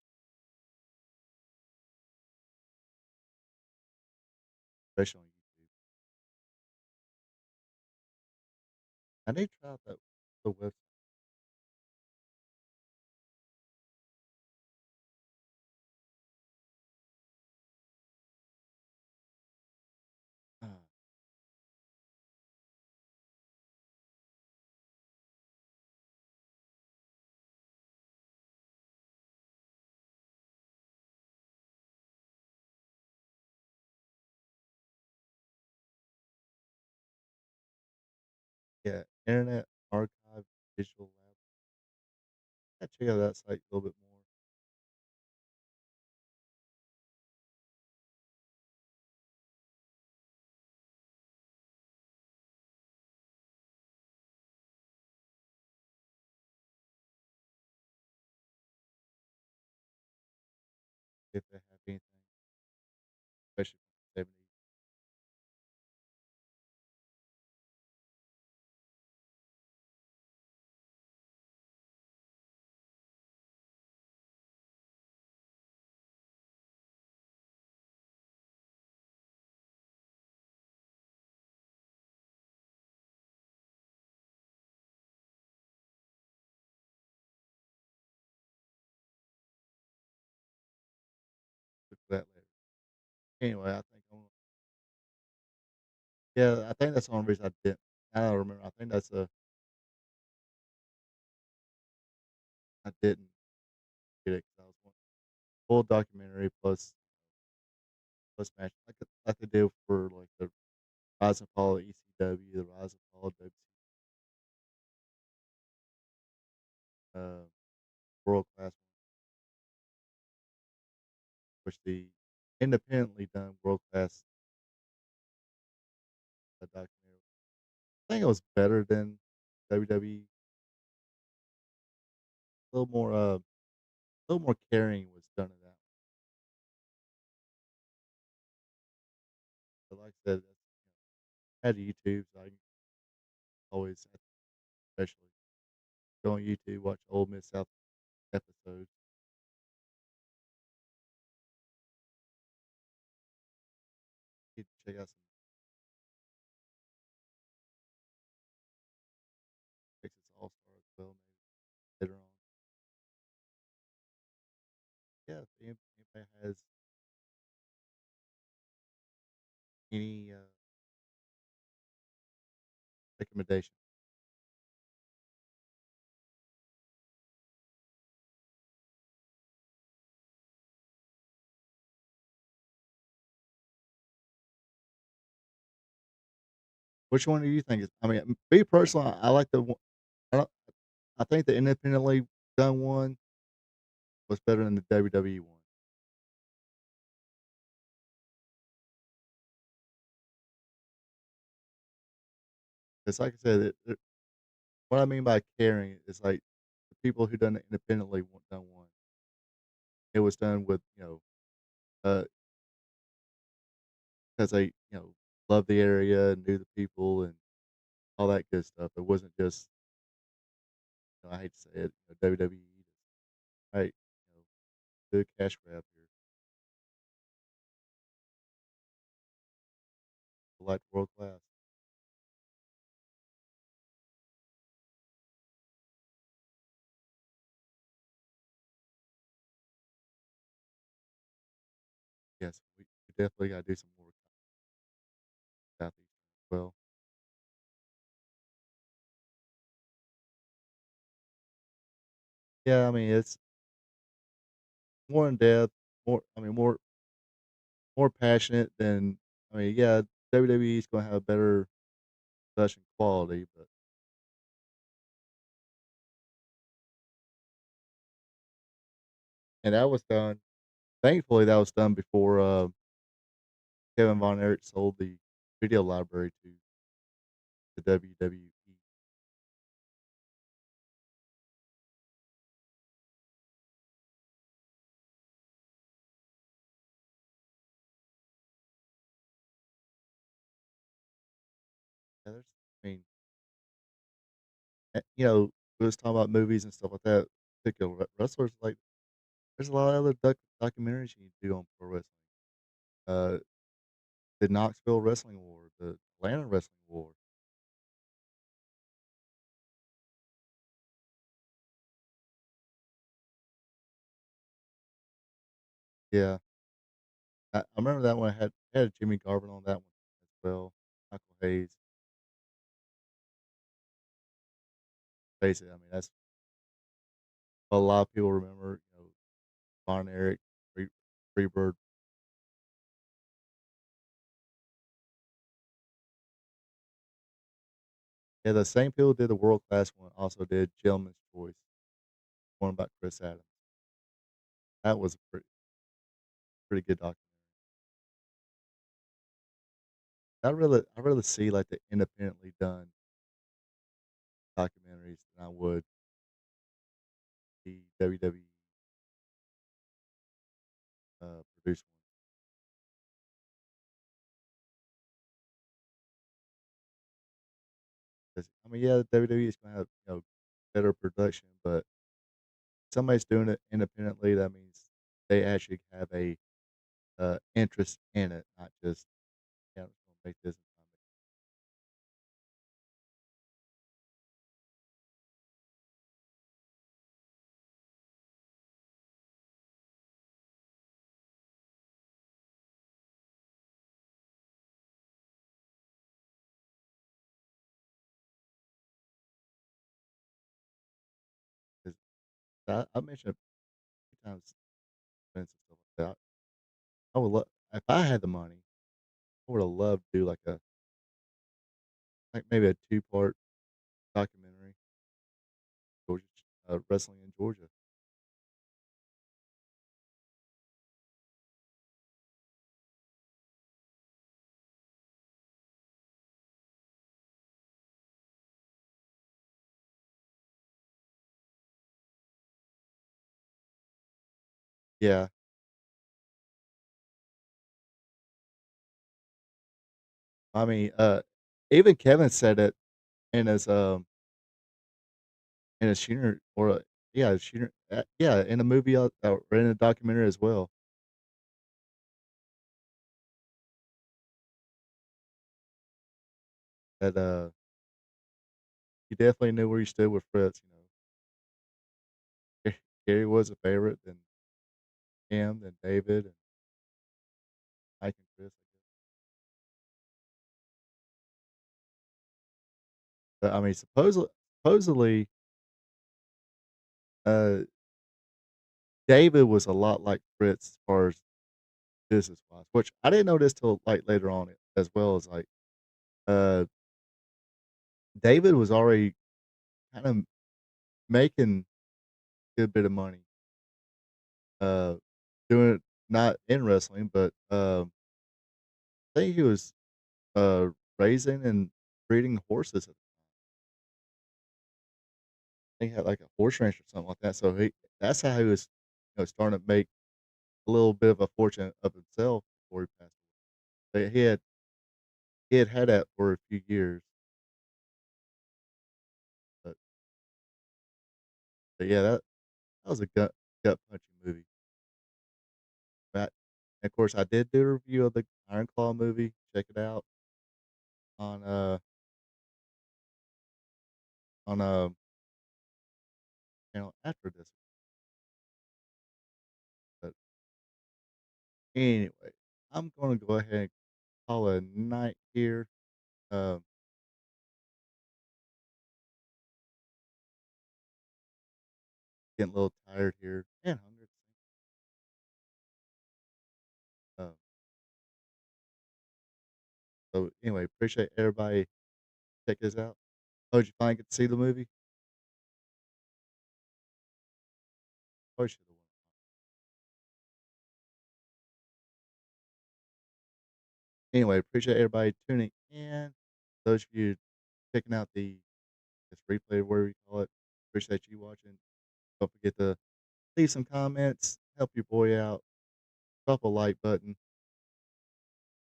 especially on YouTube. I need to try out that the website. Uh, yeah, Internet Archive Digital Lab. I check out that site a little bit more. If they have anything, especially from the 70s. Look for that later. Anyway, I think yeah, I think that's the only reason I didn't. I don't remember. I think I didn't get it 'cause I was wanting full documentary plus match like they did for like the Rise and Fall of ECW, the Rise and Fall of World Class, which the independently done World Class documentary. I think it was better than WWE. A little more caring was done in that. But like I said, that's, I had YouTube, so I can always, especially go on YouTube, watch old Miss South episodes. You can check out some Texas All Star as well, maybe later on. Yeah, if anybody has any recommendation, which one do you think is? I mean, me personally, I like the one. I, don't- I think the independently done one was better than the WWE one. It's like I said, what I mean by caring is like the people who done it independently done one. It was done with uh, because they loved the area and knew the people and all that good stuff. It wasn't just I hate to say it, WWE. Right, good cash grab here. Select world class. Yes, we definitely got to do some more southeast as well. Yeah, I mean it's more in depth, more. I mean more passionate than. I mean, yeah, WWE is going to have a better production quality, but and that was done. Thankfully, that was done before Kevin Von Erich sold the video library to the WWE. Yeah, I mean, you know, we was talking about movies and stuff like that. Particular wrestlers, like there's a lot of other documentaries you can do on pro wrestling. Uh, the Knoxville Wrestling War, the Atlanta Wrestling War. Yeah, I remember that one had Jimmy Garvin on that one as well. Michael Hayes. Basically, I mean that's a lot of people remember. You know, Von Erich, Free, Freebird. Yeah, the same people did the world class one. Also did Gentleman's Choice, one about Chris Adams. That was a pretty good documentary. I really see like the independently done documentaries than I would the WWE produced one. 'Cause, I mean, yeah, the WWE is gonna have better production, but somebody's doing it independently. That means they actually have a interest in it, not just yeah, I'm just gonna make this. Because I mentioned a few times events and stuff like that. I would love if I had the money. I would have loved to do like maybe a 2-part documentary, Georgia wrestling in Georgia. Yeah, I mean, even Kevin said it in his shooter or yeah, shooter, yeah, in a movie or in a documentary as well. That he definitely knew where he stood with Fritz. Gary was a favorite, then him, then David, and Mike and Chris. I guess. But I mean, supposedly, uh, David was a lot like Fritz as far as business wise, which I didn't know this till like later on, as well as like uh, David was already kind of making a good bit of money, uh, doing it not in wrestling, but I think he was uh raising and breeding horses. He had like a horse ranch or something like that. So that's how he was, starting to make a little bit of a fortune of himself before he passed away. But he had that for a few years, but yeah, that was a gut punching movie. But and of course, I did do a review of the Iron Claw movie. Check it out on on channel after this. But anyway, I'm gonna go ahead and call it a night here. Um, Getting a little tired here and hungry. Um, so anyway, appreciate everybody. Check this out. Oh, did you finally get to see the movie? Probably should have went. Anyway, appreciate everybody tuning in. Those of you checking out this replay, whatever you call it, appreciate you watching. Don't forget to leave some comments, help your boy out, drop a like button.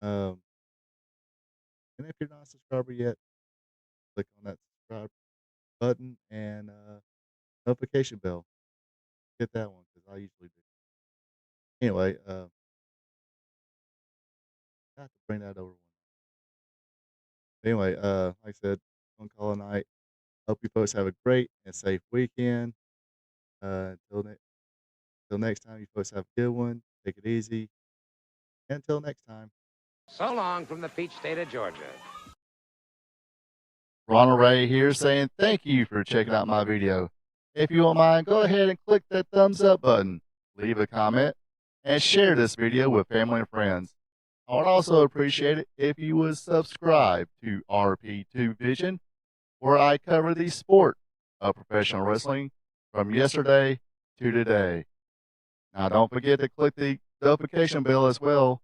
Um, and if you're not a subscriber yet, click on that subscribe button and notification bell. Hit that one because I usually do. Anyway, I have to bring that over. Anyway, like I said, phone call night. Hope you folks have a great and safe weekend. Until next time, you folks have a good one. Take it easy. Until next time.
So long from the peach state of Georgia.
Ronald Ray here saying thank you for checking out my video. If you don't mind, go ahead and click that thumbs up button, leave a comment, and share this video with family and friends. I would also appreciate it if you would subscribe to RP2 Vision, where I cover the sport of professional wrestling from yesterday to today. Now don't forget to click the notification bell as well,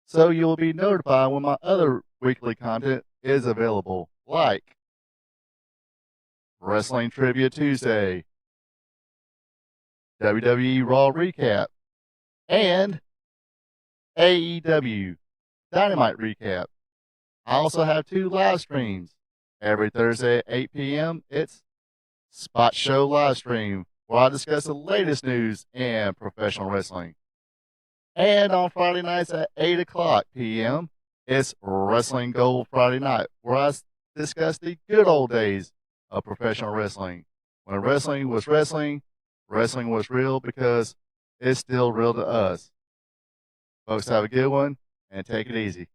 so you will be notified when my other weekly content is available, like Wrestling Trivia Tuesday, WWE Raw Recap, and AEW Dynamite Recap. I also have 2 live streams. Every Thursday at 8 p.m., it's Spot Show Live Stream, where I discuss the latest news in professional wrestling. And on Friday nights at 8 o'clock p.m., it's Wrestling Gold Friday Night, where I discuss the good old days of professional wrestling. When wrestling was wrestling, wrestling was real because it's still real to us. Folks, have a good one and take it easy.